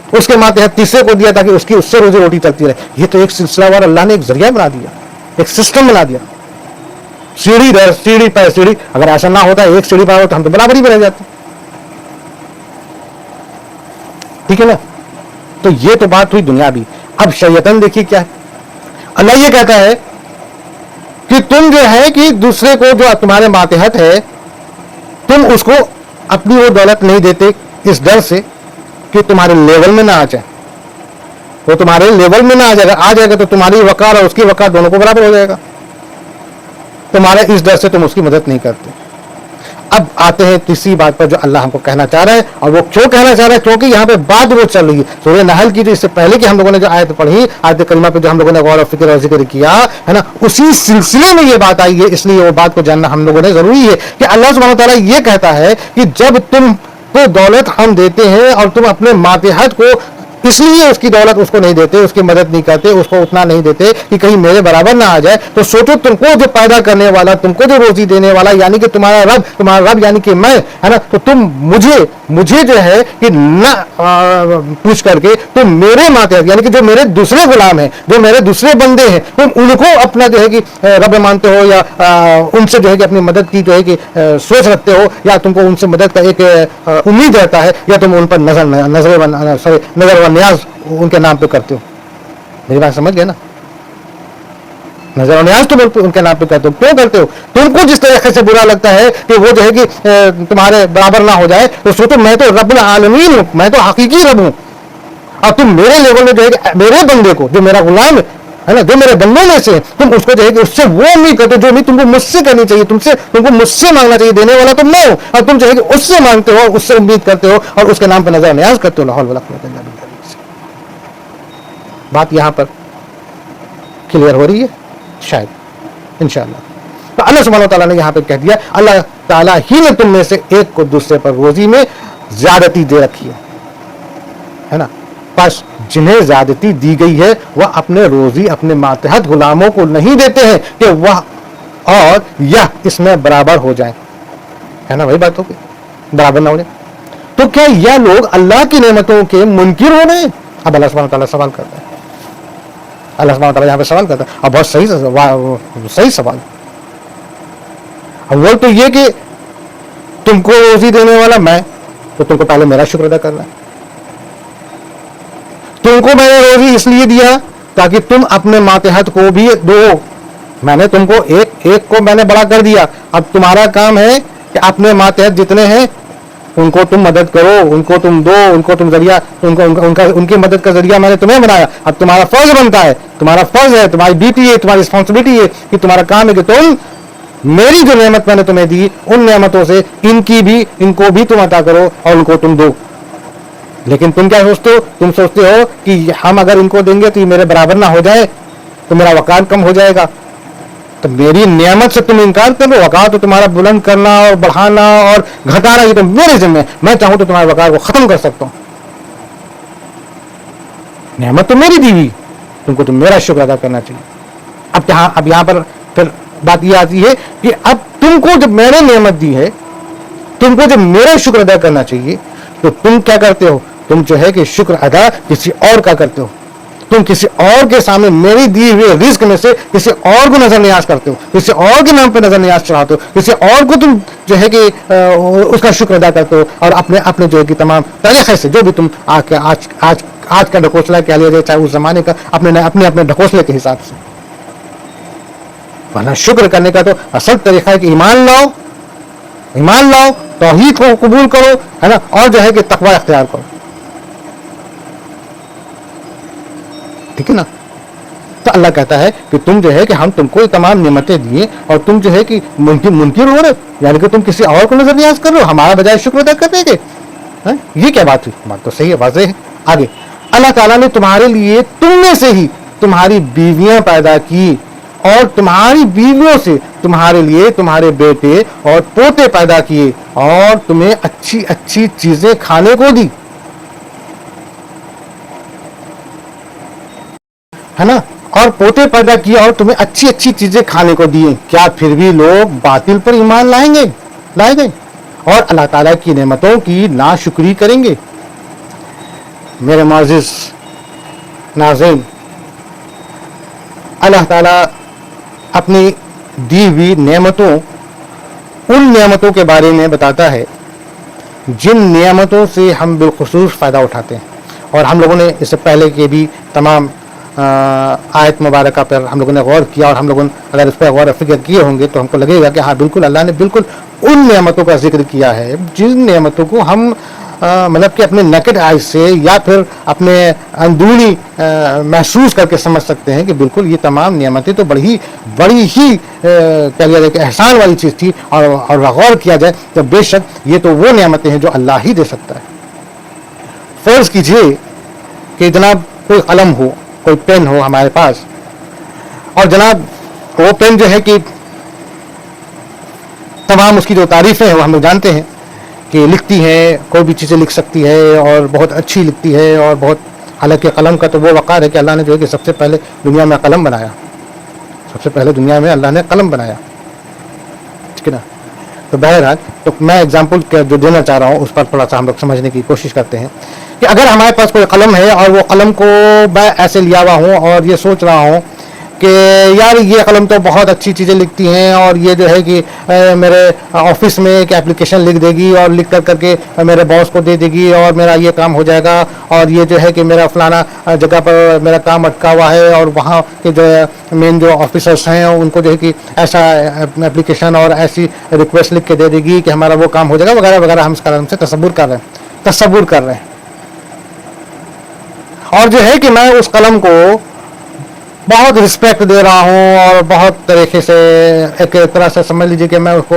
اس کے ماتحت تیسرے کو دیا تاکہ اس سے روزی روٹی چلتی رہے. یہ تو ایک سلسلہ وار اللہ نے ایک ذریعہ بنا دیا, ایک سسٹم بنا دیا. سیڑھی در سیڑھی پہ سیڑھی, اگر ایسا نہ ہوتا ایک سیڑھی پر تو ہم تو برابر ہی رہ جاتے. ٹھیک ہے نا. تو یہ تو بات ہوئی دنیاوی. اب شریعتاً دیکھیے کیا ہے. اللہ یہ کہتا ہے کہ تم جو ہے کہ دوسرے کو جو تمہارے ماتحت ہے تم اس کو اپنی وہ دولت نہیں دیتے اس ڈر سے کہ تمہارے لیول میں نہ آ جائے. وہ تمہارے لیول میں نہ آ جائے گا تو تمہاری وقار اور اس کی وقار دونوں کو برابر ہو جائے گا. تمہارے اس ڈر سے تم اس کی مدد نہیں کرتے. اب آتے ہیں تیسری بات پر جو اللہ ہم کو کہنا چاہ رہا ہے, اور وہ کیوں کہنا چاہ رہا ہے, کیونکہ یہاں پہ بات وہ چل رہی ہے سورہ نحل کی, جو اس سے پہلے کہ ہم لوگوں نے جو آیت پڑھی, آیت کریمہ پہ جو ہم لوگوں نے غور و فکر اور ذکر کیا ہے نا, اسی سلسلے میں یہ بات آئی ہے. اس لیے وہ بات کو جاننا ہم لوگوں نے ضروری ہے کہ اللہ سبحانہ و تعالیٰ یہ کہتا ہے کہ جب تم کو دولت ہم دیتے ہیں اور تم اپنے ماتحت کو اس لیے اس کی دولت اس کو نہیں دیتے, اس کی مدد نہیں کرتے, اس کو اتنا نہیں دیتے کہ کہیں میرے برابر نہ آ جائے. تو سوچو تم کو جو پیدا کرنے والا, تم کو جو روزی دینے والا یعنی کہ تمہارا رب یعنی کہ میں, ہے نا, تو تم مجھے جو ہے کہ نہ پوچھ کر کے تم میرے ماتحت یعنی کہ جو میرے دوسرے غلام ہیں, جو میرے دوسرے بندے ہیں, تم ان کو اپنا جو ہے کہ رب مانتے ہو, یا ان سے جو ہے کہ اپنی مدد کی جو ہے کہ سوچ رکھتے ہو, یا تم کو ان سے مدد کا ایک امید رہتا ہے, یا تم ان پر نظر و نیاز ان کے نام پہ کرتے ہو. میری بات سمجھ گئے نا؟ نظر و نیاز تم ان کے نام پہ کرتے ہو. کیوں کرتے ہو؟ تم کو جس طریقے سے برا لگتا ہے کہ وہ جو ہے کہ تمہارے برابر نہ ہو جائے, تو سوچو میں تو رب العالمین ہوں, میں تو حقیقی رب ہوں, اور تم میرے لیول میں جو ہے کہ میرے بندے کو, جو میرا غلام ہے نا, جو میرے بندوں میں سے, تم اس کو جو ہے کہ اس سے وہ امید کرتے ہو جو امید تم کو مجھ سے کرنی چاہیے, تم کو مجھ سے مانگنا چاہیے, دینے والا تم میں ہو, اور تم جو ہے کہ اس سے مانگتے ہو, اس سے امید کرتے ہو, اور اس کے نام پہ نظر نیاز کرتے ہو. لا حول ولا قوت الا باللہ. بات یہاں پر کلیئر ہو رہی ہے شاید, انشاءاللہ. تو اللہ سبحانہ و تعالیٰ نے یہاں پہ کہہ دیا, اللہ تعالیٰ ہی نے تم میں سے ایک کو دوسرے پر روزی میں زیادتی دے رکھی ہے نا. پس جنہیں زیادتی دی گئی ہے وہ اپنے روزی اپنے ماتحت غلاموں کو نہیں دیتے ہیں کہ وہ اور یہ اس میں برابر ہو جائیں, ہے نا, وہی بات ہوگی, برابر نہ ہو جائے. تو کیا یہ لوگ اللہ کی نعمتوں کے منکر ہو رہے ہیں؟ اب اللہ سبحانہ تعالیٰ سوال کرتا ہے, اللہ سبحانہ تعالیٰ یہاں پہ سوال کرتا ہے, اور بہت صحیح سوال. اول تو یہ کہ تم کو روزی دینے والا میں, تو تم کو پہلے میرا شکر ادا کرنا ہے. تم کو میں نے روزی اس لیے دیا تاکہ تم اپنے ماتحت کو بھی دو. میں نے تم کو ایک کو میں نے بڑا کر دیا, اب تمہارا کام ہے کہ اپنے ماتحت جتنے ہیں ان کو تم مدد کرو, ان کو تم دو, ان کو تم ذریعہ, ان کی مدد کا ذریعہ میں نے تمہیں بنایا. اب تمہارا فرض بنتا ہے, تمہارا فرض ہے, تمہاری ڈیوٹی ہے, تمہاری رسپانسبلٹی ہے کہ تمہارا کام ہے کہ تم میری جو نعمت میں نے تمہیں دی ان نعمتوں سے ان کو بھی تم عطا کرو اور ان کو تم دو. لیکن تم کیا سوچتے ہو؟ تم سوچتے ہو کہ ہم اگر ان کو دیں گے تو یہ میرے برابر نہ ہو جائے, تو میرا وقار کم ہو جائے گا. تو میری نعمت سے تم انکار کر لو. وقار تو تمہارا بلند کرنا اور بڑھانا اور گھٹانا یہ تو میرے ذمہ ہے. میں چاہوں تو تمہارے وقار کو ختم کر سکتا ہوں. نعمت تو میری دی ہوئی, تم کو تو میرا شکر ادا کرنا چاہیے. اب یہاں پر پھر بات یہ آتی ہے کہ اب تم کو جب میں نے نعمت دی ہے, تم کو جب میرا شکر ادا کرنا چاہیے, تو تم کیا کرتے ہو؟ تم جو ہے کہ شکر ادا کسی اور کا کرتے ہو. تم کسی اور کے سامنے میری دی ہوئے رزق میں سے کسی اور کو نظر نیاز کرتے ہو, کسی اور کے نام پہ نظر نیاز چڑھاتے ہو, کسی اور کو تم جو ہے کہ اس کا شکر ادا کرتے ہو, اور اپنے جو ہے کہ تمام طریقے سے جو بھی تم آج کا ڈھکوسلا کہہ لیا جائے, چاہے اس زمانے کا, اپنے ڈھکوسلے کے حساب سے. ورنہ شکر کرنے کا تو اصل طریقہ ہے کہ ایمان لاؤ, توحید کو قبول کرو, ہے نا, اور جو ہے کہ تقوی اختیار کرو. ٹھیک ہے نا. تو اللہ کہتا ہے کہ تم جو ہے کہ ہم تم کو تمام نعمتیں دیے اور تم جو ہے کہ منکر ہو رہے, یعنی کہ تم کسی اور کو نظر نیاز کر رہے ہو ہمارا بجائے شکر ادا کرنے کے. یہ کیا بات ہوئی؟ بات تو صحیح ہے, واضح ہے. آگے اللہ تعالیٰ نے تمہارے لیے تم میں سے ہی تمہاری بیویاں پیدا کی, اور تمہاری بیویوں سے تمہارے لیے تمہارے بیٹے اور پوتے پیدا کیے, اور تمہیں اچھی اچھی چیزیں کھانے کو دی, ہے نا, اور پوتے پیدا کیے اور تمہیں اچھی اچھی چیزیں کھانے کو دیے. کیا پھر بھی لوگ باطل پر ایمان لائے گئے اور اللہ تعالیٰ کی نعمتوں کی ناشکری کریں گے؟ میرے معزز ناظرین, اللہ تعالیٰ اپنی دی ہوئی ان نعمتوں کے بارے میں بتاتا ہے جن نعمتوں سے ہم بالخصوص فائدہ اٹھاتے ہیں. اور ہم لوگوں نے اس سے پہلے کے بھی تمام آیت مبارکہ پر ہم لوگوں نے غور کیا, اور ہم لوگوں اگر اس پر غور و فکر کیے ہوں گے تو ہم کو لگے گا کہ ہاں بالکل اللہ نے بالکل ان نعمتوں کا ذکر کیا ہے جن نعمتوں کو ہم مطلب کہ اپنے نیکڈ آئی سے یا پھر اپنے اندرونی محسوس کر کے سمجھ سکتے ہیں کہ بالکل یہ تمام نعمتیں تو بڑی ہی کہہ لیا جائے کہ احسان والی چیز تھی, اور غور کیا جائے تو بے شک یہ تو وہ نعمتیں ہیں جو اللہ ہی دے سکتا ہے. فرض کیجئے کہ جناب کوئی قلم ہو, کوئی پین ہو ہمارے پاس, اور جناب وہ پین جو ہے کہ تمام اس کی جو تعریفیں ہیں وہ ہم لوگ جانتے ہیں کہ لکھتی ہے, کوئی بھی چیزیں لکھ سکتی ہے, اور بہت اچھی لکھتی ہے, اور بہت حالانکہ قلم کا تو وہ وقار ہے کہ اللہ نے جو ہے کہ سب سے پہلے دنیا میں قلم بنایا، سب سے پہلے دنیا میں اللہ نے قلم بنایا، ٹھیک ہے نا. تو بہرحال تو میں اگزامپل جو دینا چاہ رہا ہوں اس پر تھوڑا سا ہم لوگ سمجھنے کی کوشش کرتے ہیں کہ اگر ہمارے پاس کوئی قلم ہے اور وہ قلم کو میں ایسے لیا ہوا ہوں اور یہ سوچ رہا ہوں کہ یار یہ قلم تو بہت اچھی چیزیں لکھتی ہیں اور یہ جو ہے کہ میرے آفس میں ایک اپلیکیشن لکھ دے گی اور لکھ کر کے میرے باس کو دے دے گی اور میرا یہ کام ہو جائے گا، اور یہ جو ہے کہ میرا فلانا جگہ پر میرا کام اٹکا ہوا ہے اور وہاں کے جو مین جو آفیسرس ہیں ان کو جو ہے کہ ایسا اپلیکیشن اور ایسی ریکویسٹ لکھ کے دے دے گی کہ ہمارا وہ کام ہو جائے گا وغیرہ وغیرہ. ہم اس قلم سے تصور کر رہے ہیں اور جو ہے کہ میں اس قلم کو بہت رسپیکٹ دے رہا ہوں اور بہت طریقے سے ایک طرح سے سمجھ لیجیے کہ میں اس کو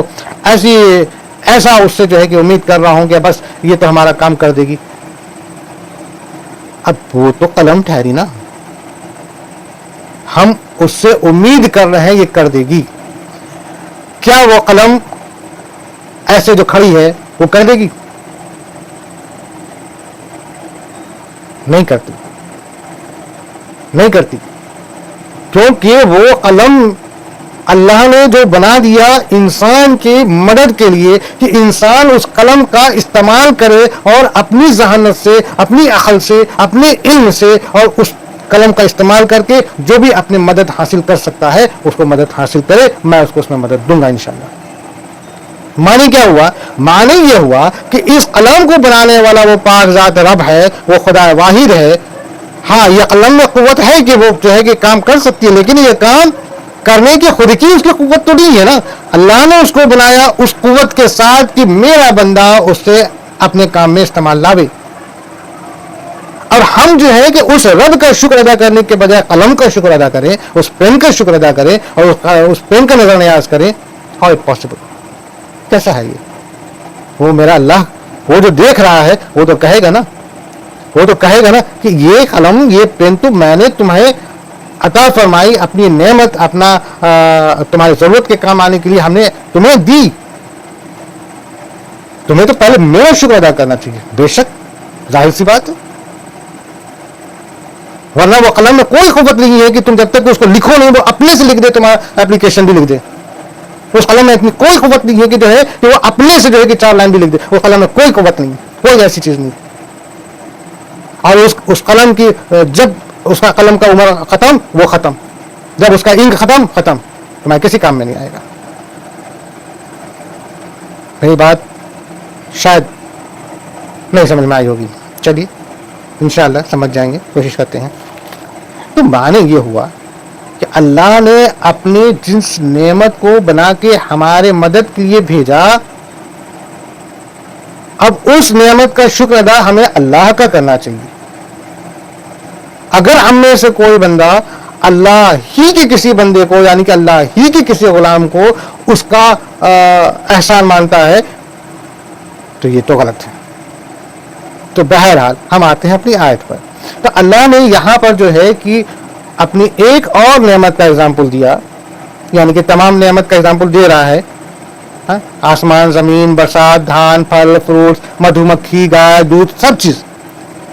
ایسا اس سے جو ہے کہ امید کر رہا ہوں کہ بس یہ تو ہمارا کام کر دے گی. اب وہ تو قلم ٹھہری نا، ہم اس سے امید کر رہے ہیں یہ کر دے گی. کیا وہ قلم ایسے جو کھڑی ہے وہ کر دے گی؟ نہیں کرتی، کیونکہ وہ قلم اللہ نے جو بنا دیا انسان کی مدد کے لیے کہ انسان اس قلم کا استعمال کرے اور اپنی ذہانت سے، اپنی عقل سے، اپنے علم سے اور اس قلم کا استعمال کر کے جو بھی اپنی مدد حاصل کر سکتا ہے اس کو مدد حاصل کرے. میں اس کو اس میں مدد دوں گا انشاءاللہ. معنی کیا ہوا؟ معنی یہ ہوا کہ اس قلم کو بنانے والا وہ پاک ذات رب ہے، وہ خدا واحد ہے. ہاں یہ قلم میں قوت ہے کہ وہ جو ہے کہ کام کر سکتی ہے، لیکن یہ کام کرنے کی خود کی اس کی قوت تو نہیں ہے نا. اللہ نے اس کو بنایا اس قوت کے ساتھ کہ میرا بندہ اس سے اپنے کام میں استعمال لاوے. اور ہم جو ہے کہ اس رب کا شکر ادا کرنے کے بجائے قلم کا شکر ادا کریں، اس پین کا شکر ادا کریں اور اس پین کا نظر نیاز کریں. How it possible? کیسا ہے یہ؟ وہ میرا اللہ وہ جو دیکھ رہا ہے وہ تو کہے گا نا کہ یہ قلم یہ پین تو میں نے تمہیں عطا فرمائی، اپنی نعمت، اپنا تمہاری ضرورت کے کام آنے کے لیے ہم نے تمہیں دی. تمہیں تو پہلے میرا شکر ادا کرنا چاہیے. بے شک ظاہر سی بات ہے، ورنہ وہ قلم میں کوئی قوت نہیں ہے کہ تم جب تک اس کو لکھو نہیں وہ اپنے سے لکھ دے، تمہارا اپلیکیشن بھی لکھ دے. اس قلم میں اتنی کوئی قوت نہیں ہے کہ جو ہے کہ وہ اپنے سے جو ہے کہ 4 لائن بھی لکھ دے. وہ قلم میں کوئی قوت نہیں، کوئی ایسی چیز نہیں. اور اس قلم کی جب اس کا قلم کا عمر ختم وہ ختم، جب اس کا انک ختم تمہارے کسی کام میں نہیں آئے گا. میری بات شاید نہیں سمجھ میں آئی ہوگی. چلیے انشاءاللہ سمجھ جائیں گے، کوشش کرتے ہیں. تو معنی یہ ہوا کہ اللہ نے اپنی جنس نعمت کو بنا کے ہمارے مدد کے لیے بھیجا. اب اس نعمت کا شکر ادا ہمیں اللہ کا کرنا چاہیے. اگر ہم میں سے کوئی بندہ اللہ ہی کے کسی بندے کو یعنی کہ اللہ ہی کے کسی غلام کو اس کا احسان مانتا ہے تو یہ تو غلط ہے. تو بہرحال ہم آتے ہیں اپنی آیت پر. تو اللہ نے یہاں پر جو ہے کہ اپنی ایک اور نعمت کا اگزامپل دیا، یعنی کہ تمام نعمت کا اگزامپل دے رہا ہے. آسمان، زمین، برسات، دھان، پھل، فروٹ، مدھو مکھی، گائے، دودھ، سب چیز.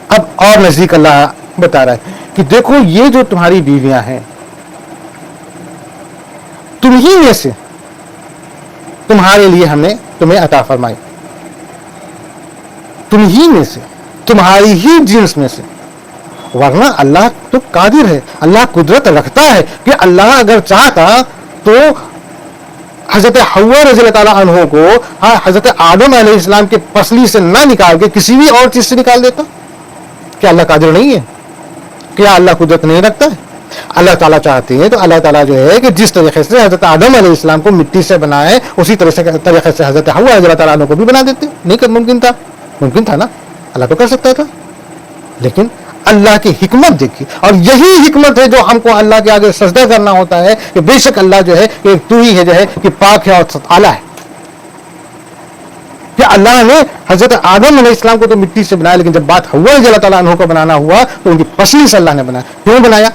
اب اور نزدیک اللہ بتا رہا ہے کہ دیکھو یہ جو تمہاری بیویاں ہیں تمہیں میں سے تمہارے لیے ہم نے تمہیں عطا فرمائی، تمہیں میں سے تمہاری ہی جنس میں سے. ورنہ اللہ تو قادر ہے، اللہ قدرت رکھتا ہے کہ اللہ اگر چاہتا تو حضرت حوا رضی اللہ تعالیٰ عنہ کو حضرت آدم علیہ السلام کے پسلی سے نہ نکال کے کسی بھی اور چیز سے نکال دیتا. کیا اللہ قادر نہیں ہے؟ کیا اللہ قدرت نہیں رکھتا ہے؟ اللہ تعالیٰ چاہتے ہیں تو اللہ تعالیٰ جو ہے کہ جس طریقے سے حضرت آدم علیہ السلام کو مٹی سے بنائے اسی طریقے سے حضرت حوا رضی اللہ تعالیٰ عنہ کو بھی بنا دیتے. نہیں ممکن تھا نا، اللہ تو کر سکتا تھا. لیکن اللہ کی حکمت دیکھی، اور یہی حکمت ہے جو ہم کو اللہ کے آگے سجدہ کرنا ہوتا ہے کہ بے شک اللہ جو ہے کہ تو ہی ہے جو ہے کہ پاک ہے اور اعلیٰ ہے. کہ اللہ نے حضرت آدم علیہ السلام کو تو مٹی سے بنایا، لیکن جب بات حوا رضی اللہ تعالیٰ عنہ کو بنانا ہوا تو ان کی پسلی سے اللہ نے بنایا. کیوں بنایا؟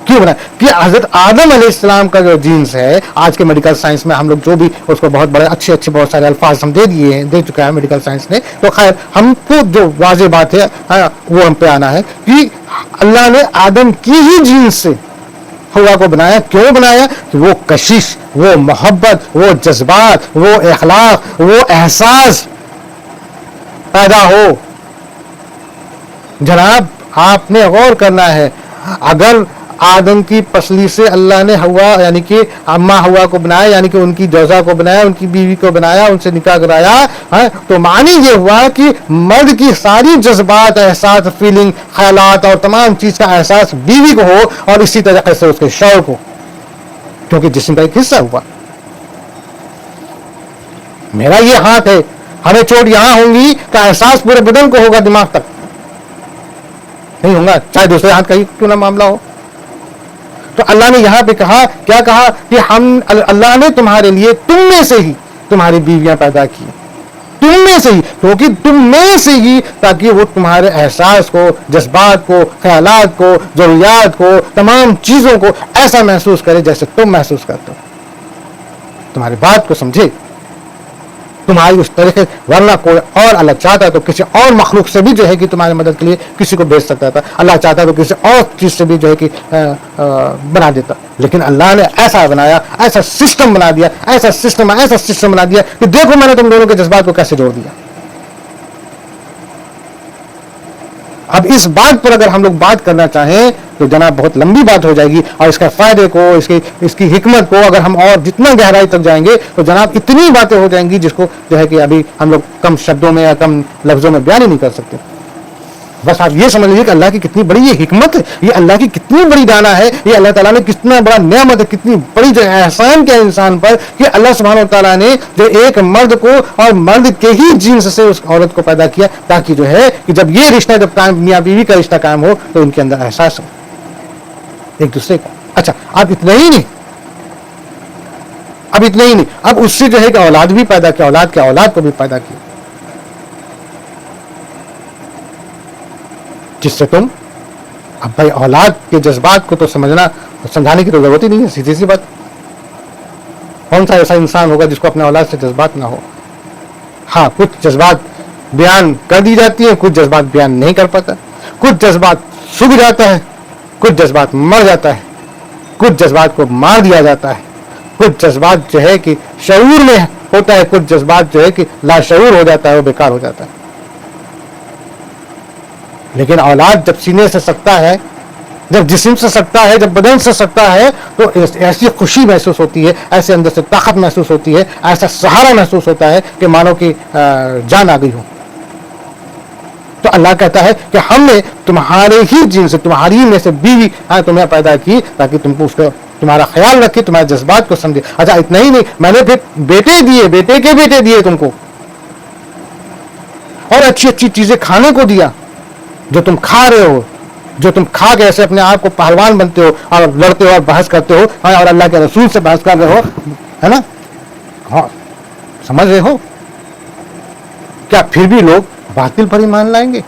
کیوں بنا کہ حضرت آدم علیہ السلام کا جو جینس ہے، آج کے میڈیکل سائنس میں ہم لوگ جو بھی اس کو بہت بڑے اچھے بہت سارے الفاظ ہم دے چکا ہے میڈیکل سائنس نے، تو خیر ہم کو جو واضح بات ہے وہ ہم پہ آنا ہے کہ اللہ نے آدم کی ہی جینس سے ہوا کو بنایا. کیوں بنایا؟ کہ وہ کشش، وہ محبت، وہ جذبات، وہ اخلاق، وہ احساس پیدا ہو. جناب آپ نے غور کرنا ہے، اگر آدم کی پسلی سے اللہ نے ہوا یعنی کہ اماں ہوا کو بنایا، یعنی کہ ان کی جوزا کو بنایا، ان کی بیوی کو بنایا، ان سے نکاح کرایا، تو معنی یہ ہوا کہ مرد کی ساری جذبات، احساس، فیلنگ، خیالات اور تمام چیز کا احساس بیوی کو ہو، اور اسی طریقے سے اس کے شوہر کو، کیونکہ جسم کا ایک حصہ ہوا. میرا یہ ہاتھ ہے، ہمیں چوٹ یہاں ہوں گی کا احساس پورے بدن کو ہوگا، دماغ تک نہیں ہوگا، چاہے دوسرے ہاتھ کا ہی کیوں نہ معاملہ ہو. تو اللہ نے یہاں پہ کہا، کیا کہا کہ اللہ نے تمہارے لیے تم میں سے ہی تمہاری بیویاں پیدا کی، تم میں سے ہی، کیونکہ تم میں سے ہی، تاکہ وہ تمہارے احساس کو، جذبات کو، خیالات کو، ضروریات کو، تمام چیزوں کو ایسا محسوس کرے جیسے تم محسوس کرتے ہو، تمہاری بات کو سمجھے، تمہاری اس طریقے. ورنہ کوئی اور اللہ چاہتا تو کسی اور مخلوق سے بھی جو ہے کہ تمہاری مدد کے لیے کسی کو بھیج سکتا تھا، اللہ چاہتا تو کسی اور چیز سے بھی جو ہے کہ بنا دیتا. لیکن اللہ نے ایسا بنایا، ایسا سسٹم بنا دیا، ایسا سسٹم بنا دیا کہ دیکھو میں نے تم دونوں کے جذبات کو کیسے جوڑ دیا. اب اس بات پر اگر ہم لوگ بات کرنا چاہیں تو جناب بہت لمبی بات ہو جائے گی، اور اس کا فائدے کو، اس کی حکمت کو اگر ہم اور جتنا گہرائی تک جائیں گے تو جناب اتنی باتیں ہو جائیں گی جس کو جو ہے کہ ابھی ہم لوگ کم شبدوں میں یا کم لفظوں میں بیان ہی نہیں کر سکتے. بس آپ یہ سمجھ لیجیے کہ اللہ کی کتنی بڑی یہ حکمت ہے، یہ اللہ کی کتنی بڑی دانا ہے، یہ اللہ تعالیٰ نے کتنا بڑا نعمت ہے، کتنی بڑی جو احسان کیا انسان پر کہ اللہ سبحانہ و تعالیٰ نے جو ایک مرد کو اور مرد کے ہی جنس سے اس عورت کو پیدا کیا، تاکہ جو ہے کہ جب یہ رشتہ، جب میاں بیوی کا رشتہ قائم ہو تو ان کے اندر احساس ہو ایک دوسرے کا. اچھا اب اتنا ہی نہیں، اب اس سے جو ہے کہ اولاد بھی پیدا کیا، اولاد کے اولاد کو بھی پیدا کیا، جس سے تم اب بھائی اولاد کے جذبات کو تو سمجھانے کی تو ضرورت ہی نہیں ہے، سیدھی سی بات. کون سا ایسا انسان ہوگا جس کو اپنے اولاد سے جذبات نہ ہو؟ ہاں کچھ جذبات بیان کر دی جاتی ہیں، کچھ جذبات بیان نہیں کر پاتا، کچھ جذبات سوکھ جاتا ہے، کچھ جذبات مر جاتا ہے، کچھ جذبات کو مار دیا جاتا ہے، کچھ جذبات جو ہے کہ شعور میں ہوتا ہے، کچھ جذبات جو ہے کہ لاشعور ہو جاتا ہے، وہ بیکار ہو جاتا ہے. لیکن اولاد جب سینے سے سکتا ہے، جب جسم سے سکتا ہے، جب بدن سے سکتا ہے، تو ایسی خوشی محسوس ہوتی ہے، ایسے اندر سے طاقت محسوس ہوتی ہے، ایسا سہارا محسوس ہوتا ہے کہ مانو کہ جان آ گئی ہو. تو اللہ کہتا ہے کہ ہم نے تمہارے ہی جن سے، تمہاری میں سے بیوی تمہیں پیدا کی تاکہ تم کو اس کا تمہارا خیال رکھے، تمہارے جذبات کو سمجھے. اچھا اتنا ہی نہیں، میں نے پھر بیٹے دیے، بیٹے کے بیٹے دیے تم کو، اور اچھی اچھی چیزیں کھانے کو دیا جو تم کھا رہے ہو، جو تم کھا کے ایسے اپنے آپ کو پہلوان بنتے ہو اور لڑتے ہو اور بحث کرتے ہو اور اللہ کے رسول سے بحث کر رہے ہو، ہے نا؟ ہاں سمجھ رہے ہو؟ کیا پھر بھی لوگ باطل پر ایمان لائیں گے؟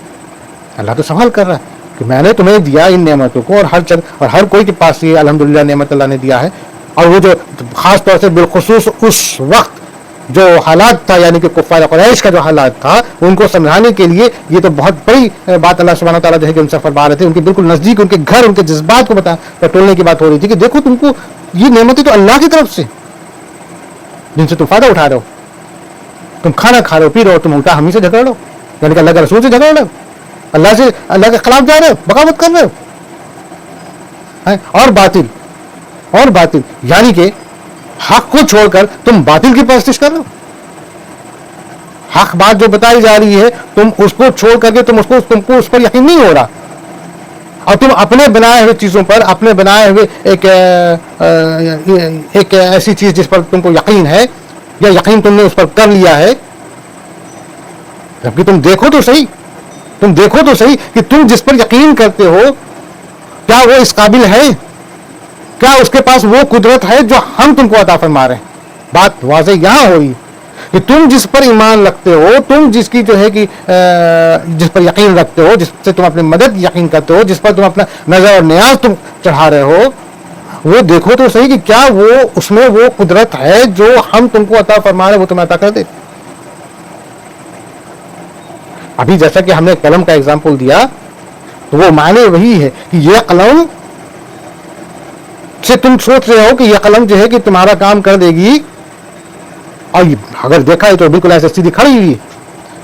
اللہ تو سوال کر رہا ہے کہ میں نے تمہیں دیا ان نعمتوں کو، اور ہر کوئی کے پاس یہ الحمدللہ نعمت اللہ نے دیا ہے. اور وہ جو خاص طور سے بالخصوص اس وقت جو حالات تھا، یعنی کہ کفار قریش کا جو حالات تھا، ان کو سمجھانے کے لیے یہ تو بہت بڑی بات اللہ سبحانہ تعالیٰ جو ہے کہ ان سے فرما رہے تھے، ان کے بالکل نزدیک، ان کے گھر، ان کے جذبات کو ٹولنے کی بات ہو رہی تھی کہ دیکھو تم کو یہ نعمتیں تو اللہ کی طرف سے جن سے تم فائدہ اٹھا رہے ہو. تم کھانا کھا رہے ہو، پی رہے ہو، تم الٹا ہم ہی سے جھگڑ رہے ہو، یعنی کہ اللہ کے رسول سے جھگڑ رہے ہو، اللہ کے خلاف جا رہے ہو، بغاوت کر رہے ہو. اور باطل یعنی کہ حق کو چھوڑ کر تم باطل کی پرستش کر رہے ہو. حق بات جو بتائی جا رہی ہے تم اس کو چھوڑ کر کے تم کو اس پر یقین نہیں ہو رہا، اور تم اپنے بنائے ہوئے چیزوں پر، اپنے بنائے ہوئے ایک ایسی چیز جس پر تم کو یقین ہے یا یقین تم نے اس پر کر لیا ہے، جبکہ تم دیکھو تو صحیح کہ تم جس پر یقین کرتے ہو کیا وہ اس قابل ہے، کیا اس کے پاس وہ قدرت ہے جو ہم تم کو عطا فرما رہے ہیں. بات واضح یہاں ہوئی کہ تم جس پر ایمان رکھتے ہو، تم جس کی جو ہے کہ جس پر یقین رکھتے ہو، جس سے تم اپنی مدد یقین کرتے ہو، جس پر تم اپنا نظر اور نیاز تم چڑھا رہے ہو، وہ دیکھو تو صحیح کہ کیا وہ اس میں وہ قدرت ہے جو ہم تم کو عطا فرما رہے وہ تمہیں عطا کر دے۔ ابھی جیسا کہ ہم نے قلم کا ایگزامپل دیا تو وہ معنی وہی ہے کہ یہ قلم سے تم سوچ رہے ہو کہ یہ قلم جو ہے کہ تمہارا کام کر دے گی، اور اگر دیکھا ہے تو بالکل ایسے سیدھی کھڑی ہوئی ہے،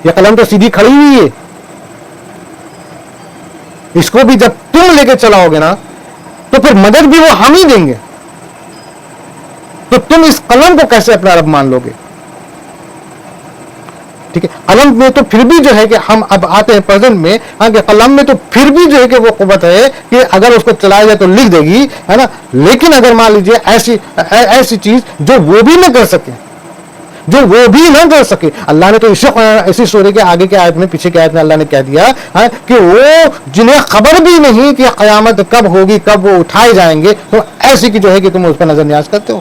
یہ قلم تو سیدھی کھڑی ہوئی ہے، اس کو بھی جب تم لے کے چلاؤ گے نا تو پھر مدد بھی وہ ہم ہی دیں گے، تو تم اس قلم کو کیسے اپنا رب مان لو گے؟ ٹھیک ہے، قلم میں تو پھر بھی جو ہے کہ ہم اب آتے ہیں پریزنٹ میں، کہ قلم میں تو پھر بھی جو ہے کہ وہ قوت ہے کہ اگر اس کو چلایا جائے تو لکھ دے گی، ہے نا، لیکن اگر مان لیجیے ایسی چیز جو وہ بھی نہ کر سکے، جو وہ بھی نہ کر سکے، اللہ نے تو اسی سورے کے آگے کے آیت میں، پیچھے کے آیت میں اللہ نے کہہ دیا کہ وہ جنہیں خبر بھی نہیں کہ قیامت کب ہوگی، کب وہ اٹھائے جائیں گے، تو ایسی کی جو ہے کہ تم اس پر نظر نیاز کرتے ہو،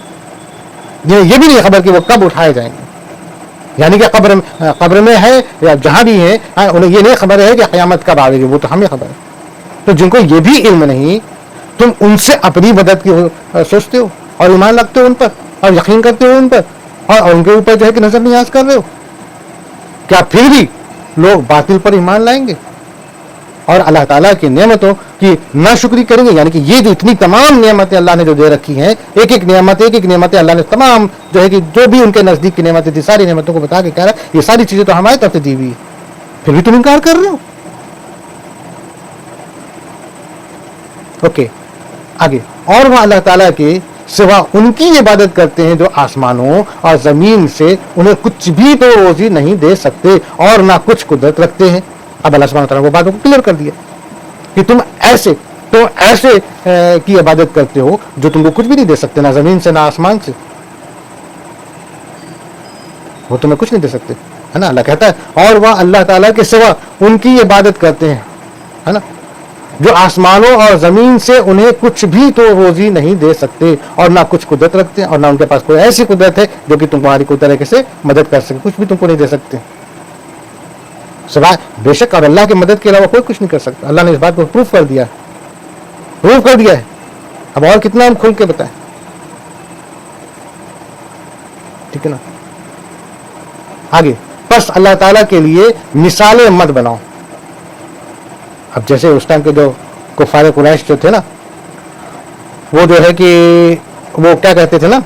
یہ بھی نہیں خبر کہ وہ کب اٹھائے جائیں گے، یعنی کہ قبر میں ہے یا جہاں بھی ہے، انہیں یہ نہیں خبر ہے کہ قیامت کب آئے گی، وہ تو ہمیں خبر ہے۔ تو جن کو یہ بھی علم نہیں، تم ان سے اپنی مدد کی سوچتے ہو اور ایمان رکھتے ہو ان پر اور یقین کرتے ہو ان پر اور ان کے اوپر جو ہے کہ نظر نیاز کر رہے ہو، کیا پھر بھی لوگ باطل پر ایمان لائیں گے اور اللہ تعالیٰ کی نعمتوں کی ناشکری کریں گے؟ یعنی کہ یہ جو اتنی تمام نعمتیں اللہ نے جو دے رکھی ہیں، ایک ایک نعمتیں اللہ نے تمام جو ہے کہ جو بھی ان کے نزدیک کی نعمتیں تھی، ساری نعمتوں کو بتا کے کہہ رہا ہے یہ ساری چیزیں تو ہماری طرف سے دی ہوئی ہے، پھر بھی تم انکار کر رہے ہو۔ اوکے، آگے، اور وہ اللہ تعالیٰ کے سوا ان کی عبادت کرتے ہیں جو آسمانوں اور زمین سے انہیں کچھ بھی تو روزی نہیں دے سکتے اور نہ کچھ قدرت رکھتے ہیں۔ اب اللہ سبحانہ وتعالیٰ وہ باتوں کو کلیئر کر دیا کہ تم ایسے کی عبادت کرتے ہو جو تم کو کچھ بھی نہیں دے سکتے، نہ زمین سے نہ آسمان سے، وہ تمہیں کچھ نہیں دے سکتے، ہے نا۔ اللہ کہتا ہے اور وہ اللہ تعالیٰ کے سوا ان کی عبادت کرتے ہیں، ہے نا، جو آسمانوں اور زمین سے انہیں کچھ بھی تو روزی نہیں دے سکتے اور نہ کچھ قدرت رکھتے ہیں، اور نہ ان کے پاس کوئی ایسی قدرت ہے جو کہ تمہاری کوئی طریقے سے مدد کر سکے، کچھ بھی تم کو نہیں دے سکتے سوائے بے شک، اور اللہ کی مدد کے علاوہ کوئی کچھ نہیں کر سکتا۔ اللہ نے اس بات کو پروف کر دیا ہے، اب اور کتنا ہم کھل کے بتائیں، ٹھیک ہے نا۔ آگے، بس اللہ تعالیٰ کے لیے مثالیں مت بناؤ۔ اب جیسے اس ٹائم کے جو کفار قریش جو تھے نا، وہ جو ہے کہ وہ کیا کہتے تھے نا،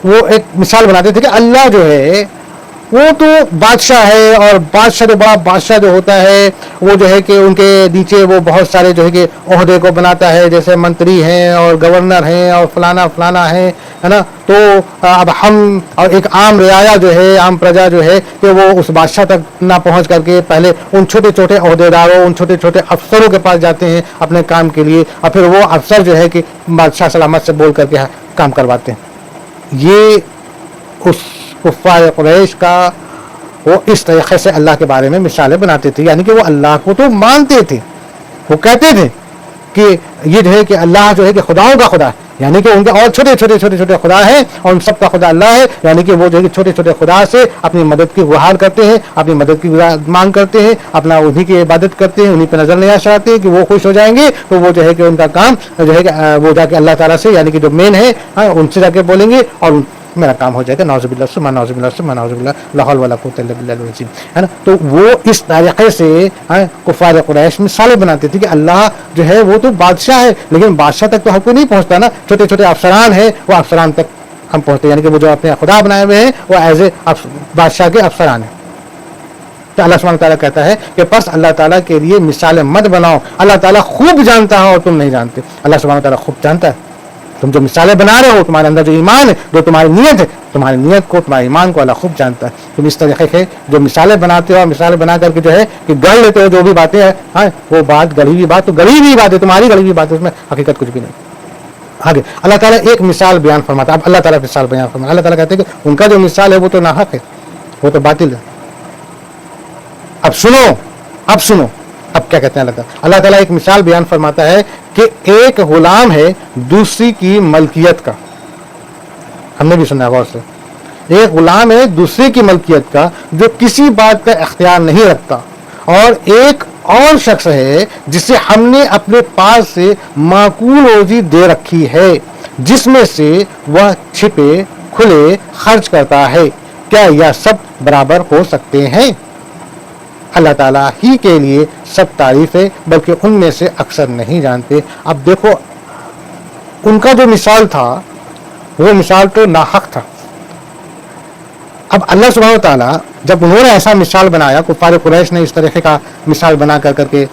وہ ایک مثال بناتے تھے کہ اللہ جو ہے وہ تو بادشاہ ہے، اور بادشاہ جو بڑا بادشاہ جو ہوتا ہے وہ جو ہے کہ ان کے نیچے وہ بہت سارے جو ہے کہ عہدے کو بناتا ہے، جیسے منتری ہیں اور گورنر ہیں اور فلانا ہے نا۔ تو اب ہم اور ایک عام رعایا جو ہے، عام پرجا جو ہے کہ وہ اس بادشاہ تک نہ پہنچ کر کے پہلے ان چھوٹے چھوٹے عہدیداروں، ان چھوٹے چھوٹے افسروں کے پاس جاتے ہیں اپنے کام کے لیے، اور پھر وہ افسر جو ہے کہ بادشاہ سلامت سے بول کر کے کام کرواتے ہیں۔ یہ اس کفار قریش کا وہ اس طریقے سے اللہ کے بارے میں مثالیں بناتے تھے، یعنی کہ وہ اللہ کو تو مانتے تھے، وہ کہتے تھے کہ یہ جو ہے کہ اللہ جو ہے کہ خداؤں کا خدا ہے، یعنی کہ ان کے اور چھوٹے چھوٹے خدا ہیں اور ان سب کا خدا اللہ ہے، یعنی کہ وہ جو ہے کہ چھوٹے چھوٹے خدا سے اپنی مدد کی گہار کرتے ہیں، اپنی مدد کی مانگ کرتے ہیں، اپنا انہی کی عبادت کرتے ہیں، انہی پہ نظر نیاز چڑھاتے ہیں کہ وہ خوش ہو جائیں گے تو وہ جو ہے کہ ان کا کام جو ہے کہ وہ جا کے اللہ تعالیٰ سے، یعنی کہ جو مین ہے ان سے جا کے بولیں گے اور میرا کام ہو جائے گا، نعوذ باللہ ثم نعوذ باللہ لا حول ولا قوت الا باللہ العظیم، ہے نا۔ تو وہ اس طریقے سے کفار قریش مثالیں بناتے تھے کہ اللہ جو ہے وہ تو بادشاہ ہے، لیکن بادشاہ تک تو ہم کو نہیں پہنچتا نا، چھوٹے چھوٹے افسران ہیں وہ افسران تک ہم پہنچتے ہیں، یعنی کہ وہ جو اپنے خدا بنائے ہوئے ہیں وہ ایز اے بادشاہ کے افسران ہیں۔ تو اللہ سبحانہ تعالیٰ کہتا ہے کہ پس اللہ تعالیٰ کے لیے مثالیں مت بناؤ، اللہ تعالیٰ خوب جانتا ہے اور تم نہیں جانتے۔ اللہ سبحانہ تعالیٰ خوب جانتا ہے، تم جو مثالیں بنا رہے ہو، تمہارے اندر جو ایمان ہے، جو تمہاری نیت ہے، تمہاری نیت کو، تمہارے ایمان کو اللہ خوب جانتا ہے۔ تم اس طریقے سے جو مثالیں بناتے ہو، مثالیں بنا کر کے جو ہے کہ گڑھ لیتے ہو جو بھی باتیں ہیں، وہ بات گڑھی ہوئی بات تو گڑھی ہوئی بات ہے، تمہاری گڑھی ہوئی بات ہے، اس میں حقیقت کچھ بھی نہیں۔ آگے اللہ تعالیٰ ایک مثال بیان فرماتا ہے، اب اللہ تعالیٰ مثال بیان فرماتا ہے، اللہ تعالیٰ کہتے ہیں کہ ان کا جو مثال ہے وہ تو ناحق ہے، وہ تو باطل ہے۔ اب سنو اب کیا کہتے ہیں اللہ تعالیٰ ایک مثال بیان فرماتا ہے کہ ایک غلام ہے دوسری کی ملکیت کا، ہم نے بھی سنا غور سے، ایک غلام ہے دوسرے کی ملکیت کا جو کسی بات کا اختیار نہیں رکھتا، اور ایک اور شخص ہے جسے ہم نے اپنے پاس سے معقول روزی دے رکھی ہے، جس میں سے وہ چھپے کھلے خرچ کرتا ہے۔ کیا یہ سب برابر ہو سکتے ہیں؟ اللہ تعالیٰ ہی کے لیے سب تعریف ہے، بلکہ ان میں سے اکثر نہیں جانتے۔ اب دیکھو ان کا جو مثال تھا وہ مثال تو ناحق تھا۔ اب اللہ سبحانہ و تعالیٰ جب انہوں نے ایسا مثال بنایا، کفار قریش نے اس طریقے کا مثال بنا کر کے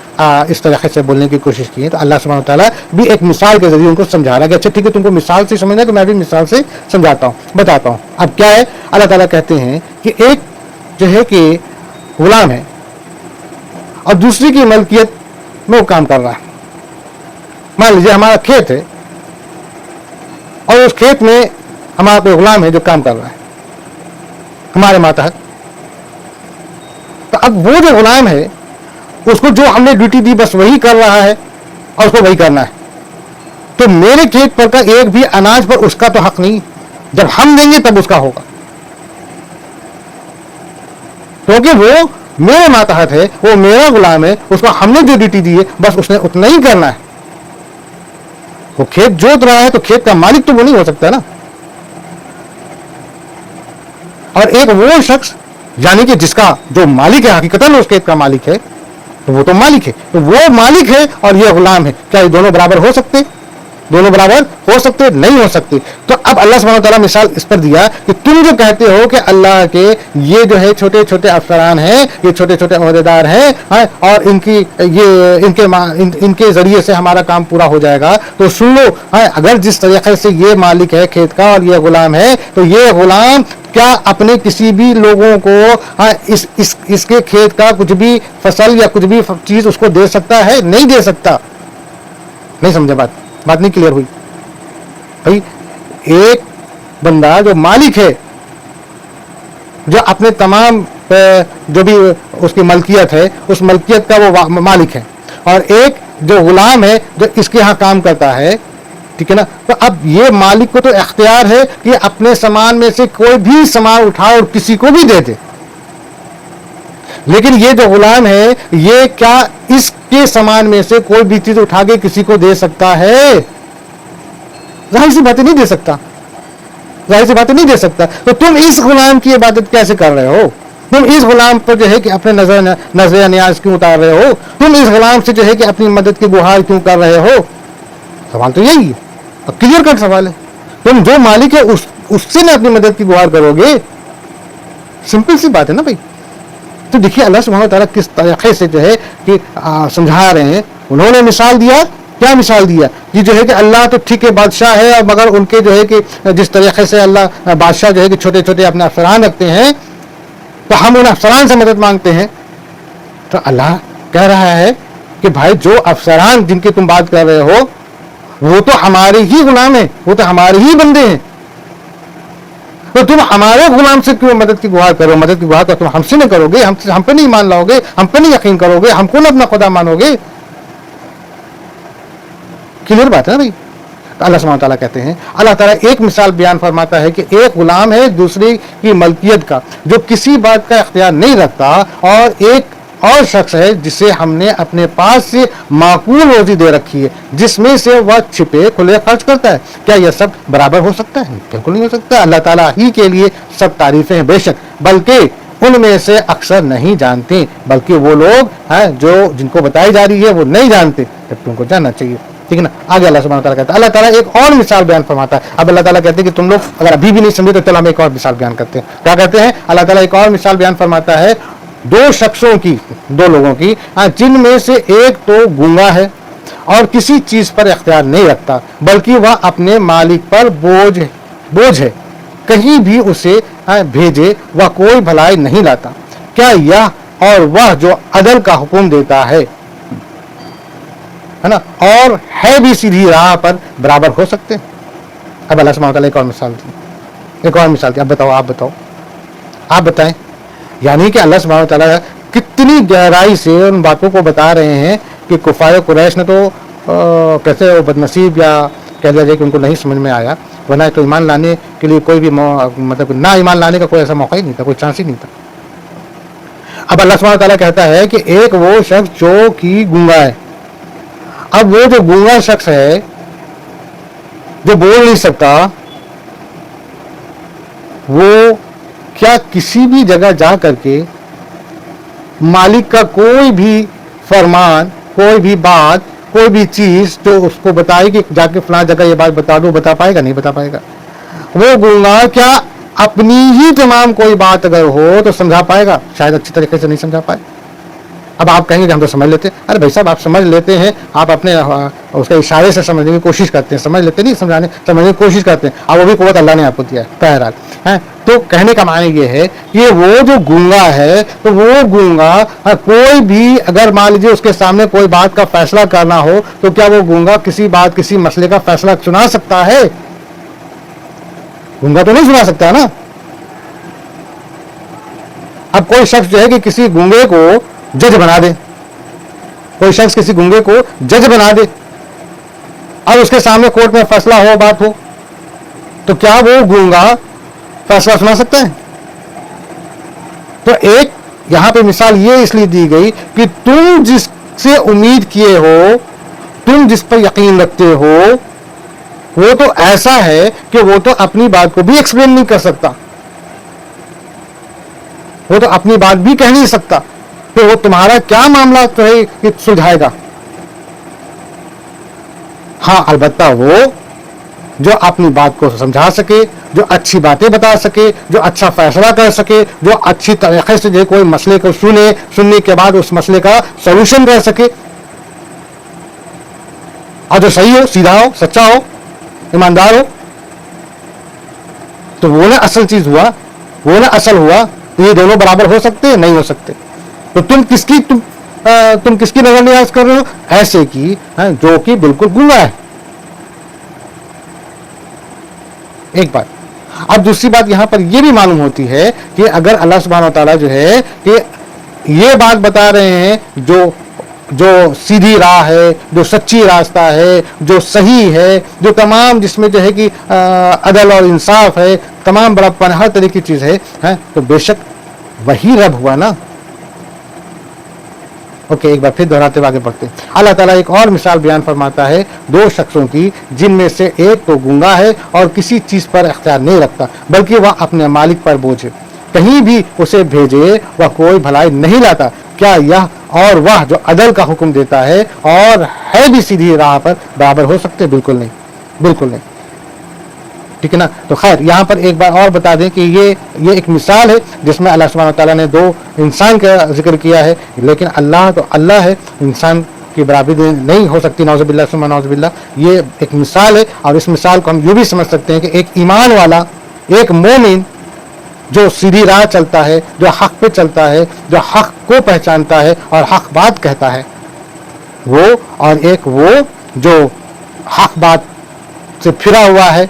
اس طریقے سے بولنے کی کوشش کی، تو اللہ سبحانہ و تعالیٰ بھی ایک مثال کے ذریعے ان کو سمجھا رہا ہے کہ اچھا ٹھیک ہے، تم کو مثال سے سمجھنا ہے تو میں بھی مثال سے سمجھاتا ہوں، بتاتا ہوں۔ اب کیا ہے، اللہ تعالیٰ کہتے ہیں کہ ایک جو ہے کہ غلام ہے اور دوسری کی ملکیت میں وہ کام کر رہا ہے۔ مان لیجیے ہمارا کھیت ہے اور اس کھیت میں ہمارا کوئی غلام ہے جو کام کر رہا ہے ہمارے ماتحت۔ تو اب وہ جو غلام ہے اس کو جو ہم نے ڈیوٹی دی بس وہی کر رہا ہے اور اس کو وہی کرنا ہے، تو میرے کھیت پر کا ایک بھی اناج پر اس کا تو حق نہیں، جب ہم دیں گے تب اس کا ہوگا، کیونکہ وہ میرے ماتحت ہے، وہ میرا غلام ہے، اس کو ہم نے جو ڈیوٹی دی ہے بس اس نے اتنا ہی کرنا ہے۔ وہ کھیت جوت رہا ہے تو کھیت کا مالک تو وہ نہیں ہو سکتا نا۔ اور ایک وہ شخص یعنی کہ جس کا جو مالک ہے حقیقتاً اس کھیت کا مالک ہے، تو وہ تو مالک ہے، تو وہ مالک ہے اور یہ غلام ہے، کیا یہ دونوں برابر ہو سکتے؟ دونوں برابر ہو سکتے؟ نہیں ہو سکتے۔ تو اب اللہ سبحانہ وتعالیٰ مثال اس پر دیا کہ تم جو کہتے ہو کہ اللہ کے یہ جو ہے چھوٹے چھوٹے افسران ہیں، یہ چھوٹے چھوٹے عہدیدار ہیں اور ان کے ذریعے سے ہمارا کام پورا ہو جائے گا، تو سن لو، اگر جس طریقے سے یہ مالک ہے کھیت کا اور یہ غلام ہے، تو یہ غلام کیا اپنے کسی بھی لوگوں کو اس کے کھیت کا کچھ بھی فصل یا کچھ بھی چیز اس کو دے سکتا ہے؟ نہیں دے سکتا۔ نہیں سمجھا بات نہیں کلیئر ہوئی بھائی؟ ایک بندہ جو مالک ہے، جو اپنے تمام جو بھی اس کی ملکیت ہے اس ملکیت کا وہ مالک ہے، اور ایک جو غلام ہے جو اس کے ہاں کام کرتا ہے، ٹھیک ہے نا؟ تو اب یہ مالک کو تو اختیار ہے کہ اپنے سامان میں سے کوئی بھی سامان اٹھا اور کسی کو بھی دے دے، لیکن یہ جو غلام ہے یہ کیا اس کے سامان میں سے کوئی بھی چیز اٹھا کے کسی کو دے سکتا ہے؟ ظاہر سی باتیں نہیں دے سکتا، ظاہر سی باتیں نہیں دے سکتا۔ تو تم اس غلام کی عبادت کیسے کر رہے ہو؟ تم اس غلام پر جو ہے کہ اپنے نظر نیاز کیوں اتار رہے ہو؟ تم اس غلام سے جو ہے کہ اپنی مدد کی گہار کیوں کر رہے ہو؟ سوال تو یہی ہے، اب کلیئر کٹ سوال ہے۔ تم جو مالک ہے اس سے نہ اپنی مدد کی گہار کرو گے، سمپل سی بات ہے نا بھائی۔ تو دیکھیے اللہ سبحانہ و تعالیٰ کس طریقے سے جو ہے کہ سمجھا رہے ہیں۔ انہوں نے مثال دیا، کیا مثال دیا؟ یہ جو ہے کہ اللہ تو ٹھیک ہے بادشاہ ہے، مگر ان کے جو ہے کہ جس طریقے سے اللہ بادشاہ جو ہے کہ چھوٹے چھوٹے اپنے افسران رکھتے ہیں، تو ہم ان افسران سے مدد مانگتے ہیں۔ تو اللہ کہہ رہا ہے کہ بھائی جو افسران جن کی تم بات کر رہے ہو وہ تو ہمارے ہی غلام ہیں، وہ تو ہمارے ہی بندے ہیں، تو تم ہمارے غلام سے کیوں مدد کی گہار کرو؟ مدد کی گہار تو تم ہم سے نہ کرو گے، ہم پہ نہیں مان لاؤ گے، ہم پہ نہیں یقین کرو گے، ہم کو نہ اپنا خدا مانو گے۔ کلیئر بات ہے نا بھائی؟ اللہ سبحانہ تعالیٰ کہتے ہیں، اللہ تعالیٰ ایک مثال بیان فرماتا ہے کہ ایک غلام ہے دوسری کی ملکیت کا جو کسی بات کا اختیار نہیں رکھتا، اور ایک اور شخص ہے جسے ہم نے اپنے پاس سے معقول روزی دے رکھی ہے، جس میں سے وہ چھپے کھلے خرچ کرتا ہے۔ کیا یہ سب برابر ہو سکتا ہے؟ بالکل نہیں ہو سکتا۔ اللہ تعالیٰ ہی کے لیے سب تعریفیں ہیں بے شک، بلکہ ان میں سے اکثر نہیں جانتے، بلکہ وہ لوگ ہیں جو جن کو بتائی جا رہی ہے وہ نہیں جانتے، جب تم کو جاننا چاہیے، ٹھیک ہے نا؟ آگے اللہ سبحانہ تعالیٰ کہتا ہے، اللہ تعالیٰ ایک اور مثال بیان فرماتا ہے۔ اب اللہ تعالیٰ کہتے ہیں کہ تم لوگ اگر ابھی بھی نہیں سمجھے تو چلو ہم ایک اور مثال بیان کرتے ہیں۔ کیا کہتے ہیں؟ اللہ تعالیٰ ایک اور مثال بیان فرماتا ہے دو شخصوں کی، دو لوگوں کی، جن میں سے ایک تو گونگا ہے اور کسی چیز پر اختیار نہیں رکھتا، بلکہ وہ اپنے مالک پر بوجھ ہے، کہیں بھی اسے بھیجے وہ کوئی بھلائی نہیں لاتا۔ کیا یہ اور وہ جو عدل کا حکم دیتا ہے نا اور ہے بھی سیدھی راہ پر برابر ہو سکتے؟ اب اللہ سبحانہ وتعالیٰ ایک اور مثال دی، اب بتاؤ آپ بتائیں۔ یعنی کہ اللہ سبحانہ وتعالیٰ کتنی گہرائی سے ان باتوں کو بتا رہے ہیں کہ کفار قریش نے تو کیسے وہ بدنصیب یا کہہ دیا جائے کہ ان کو نہیں سمجھ میں آیا، ورنہ تو ایمان لانے کے لیے کوئی بھی مطلب نہ ایمان لانے کا کوئی ایسا موقع ہی نہیں تھا، کوئی چانس ہی نہیں تھا۔ اب اللہ سبحانہ تعالیٰ کہتا ہے کہ ایک وہ شخص جو کہ گونگا ہے، اب وہ جو گونگا شخص ہے جو بول نہیں سکتا، وہ کیا کسی بھی جگہ جا کر کے مالک کا کوئی بھی فرمان، کوئی بھی بات، کوئی بھی چیز جو اس کو بتائے کہ جا کے فلاں جگہ یہ بات بتا دو، بتا پائے گا؟ نہیں بتا پائے گا۔ وہ گونگا کیا اپنی ہی تمام کوئی بات اگر ہو تو سمجھا پائے گا؟ شاید اچھی طریقے سے نہیں سمجھا پائے۔ اب آپ کہیں گے کہ ہم تو سمجھ لیتے ہیں۔ ارے بھائی صاحب، آپ سمجھ لیتے ہیں، آپ اپنے اس کے اشارے سے سمجھنے کی کوشش کرتے ہیں، سمجھ لیتے نہیں، سمجھنے کی کوشش کرتے ہیں، اب وہ بھی قوت اللہ نے آپ کو دیا ہے بہرحال ہے۔ تو کہنے کا معنی یہ ہے کہ وہ جو گونگا ہے، تو وہ گونگا کوئی بھی اگر مان لیجیے اس کے سامنے کوئی بات کا فیصلہ کرنا ہو تو کیا وہ گونگا کسی بات، کسی مسئلے کا فیصلہ سنا سکتا ہے؟ گونگا تو نہیں سنا سکتا نا۔ اب کوئی شخص جو ہے کہ کسی گونگے کو جج بنا دے، کوئی شخص کسی گونگے کو جج بنا دے اور اس کے سامنے کورٹ میں فیصلہ ہو، بات ہو، تو کیا وہ گونگا فیصلہ سنا سکتا ہے؟ تو ایک یہاں پہ مثال یہ اس لیے دی گئی کہ تم جس سے امید کیے ہو، تم جس پر یقین رکھتے ہو، وہ تو ایسا ہے کہ وہ تو اپنی بات کو بھی ایکسپلین نہیں کر سکتا، وہ تو اپنی بات بھی کہہ نہیں سکتا، تو وہ تمہارا کیا معاملہ تو ہے کہ سلجھائے گا؟ ہاں البتہ وہ جو اپنی بات کو سمجھا سکے، جو اچھی باتیں بتا سکے، جو اچھا فیصلہ کر سکے، جو اچھی طریقے سے جو کوئی مسئلے کو سننے کے بعد اس مسئلے کا سولوشن کر سکے، اور جو صحیح ہو، سیدھا ہو، سچا ہو، ایماندار ہو، تو وہ نہ اصل چیز ہوا، وہ نہ اصل ہوا۔ یہ دونوں برابر ہو سکتے ہیں؟ نہیں ہو سکتے۔ تو تم کس کی نظر نیاز کر رہے ہو؟ ایسے کی جو کہ بالکل گونگا ہے۔ ایک بات۔ اب دوسری بات یہاں پر یہ بھی معلوم ہوتی ہے کہ اگر اللہ سبحانہ وتعالیٰ جو ہے کہ یہ بات بتا رہے ہیں جو سیدھی راہ ہے، جو سچی راستہ ہے، جو صحیح ہے، جو تمام جس میں جو ہے کہ عدل اور انصاف ہے، تمام بڑا ہر طرح کی چیز ہے، تو بے شک وہی رب ہوا نا۔ اوکے، ایک بار پھر دہراتے ہوئے آگے بڑھتے ہیں۔ اللہ تعالیٰ ایک اور مثال بیان فرماتا ہے دو شخصوں کی، جن میں سے ایک تو گونگا ہے اور کسی چیز پر اختیار نہیں رکھتا، بلکہ وہ اپنے مالک پر بوجھ ہے، کہیں بھی اسے بھیجے وہ کوئی بھلائی نہیں لاتا۔ کیا یہ اور وہ جو عدل کا حکم دیتا ہے اور ہے بھی سیدھی راہ پر برابر ہو سکتے؟ بالکل نہیں، بالکل نہیں، ٹھیک ہے نا۔ تو خیر یہاں پر ایک بار اور بتا دیں کہ یہ ایک مثال ہے جس میں اللہ سبحانہ تعالیٰ نے دو انسان کا ذکر کیا ہے، لیکن اللہ تو اللہ ہے، انسان کی برابری نہیں ہو سکتی، نعوذ باللہ ثم نعوذ باللہ۔ یہ ایک مثال ہے، اور اس مثال کو ہم یوں بھی سمجھ سکتے ہیں کہ ایک ایمان والا، ایک مومن جو سیدھی راہ چلتا ہے، جو حق پہ چلتا ہے، جو حق کو پہچانتا ہے اور حق بات کہتا ہے، وہ، اور ایک وہ جو حق بات سے پھرا ہوا ہے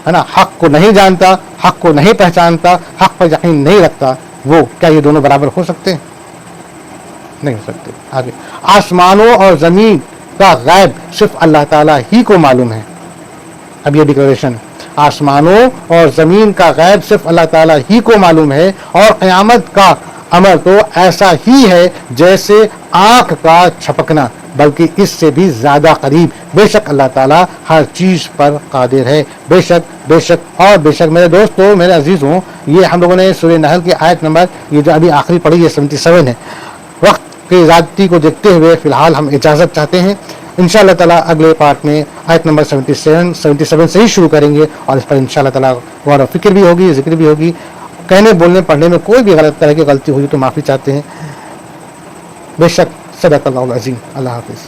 نا، حق کو نہیں جانتا، حق کو نہیں پہچانتا، حق پر یقین نہیں رکھتا، وہ کیا یہ دونوں برابر ہو سکتے ہیں؟ نہیں ہو سکتے۔ آگے، آسمانوں اور زمین کا غیب صرف اللہ تعالیٰ ہی کو معلوم ہے۔ اب یہ ڈکلیریشن، آسمانوں اور زمین کا غیب صرف اللہ تعالیٰ ہی کو معلوم ہے، اور قیامت کا امر تو ایسا ہی ہے جیسے آنکھ کا چھپکنا، بلکہ اس سے بھی زیادہ قریب۔ بے شک اللہ تعالیٰ ہر چیز پر قادر ہے۔ بے شک، بے شک اور بے شک۔ میرے دوستو، میرے عزیزوں، یہ ہم لوگوں نے سورہ نحل کی آیت نمبر یہ جو ابھی آخری پڑھی ہے 77 ہے۔ وقت کی زیادتی کو دیکھتے ہوئے فی الحال ہم اجازت چاہتے ہیں، انشاءاللہ تعالیٰ اگلے پارٹ میں آیت نمبر 77 سے ہی شروع کریں گے، اور اس پر انشاءاللہ تعالیٰ غور و فکر بھی ہوگی، ذکر بھی ہوگی۔ کہنے بولنے پڑھنے میں کوئی بھی غلط طرح کی غلطی ہوئی تو معافی چاہتے ہیں۔ بے شک، صدق اللہ العظیم۔ اللہ حافظ۔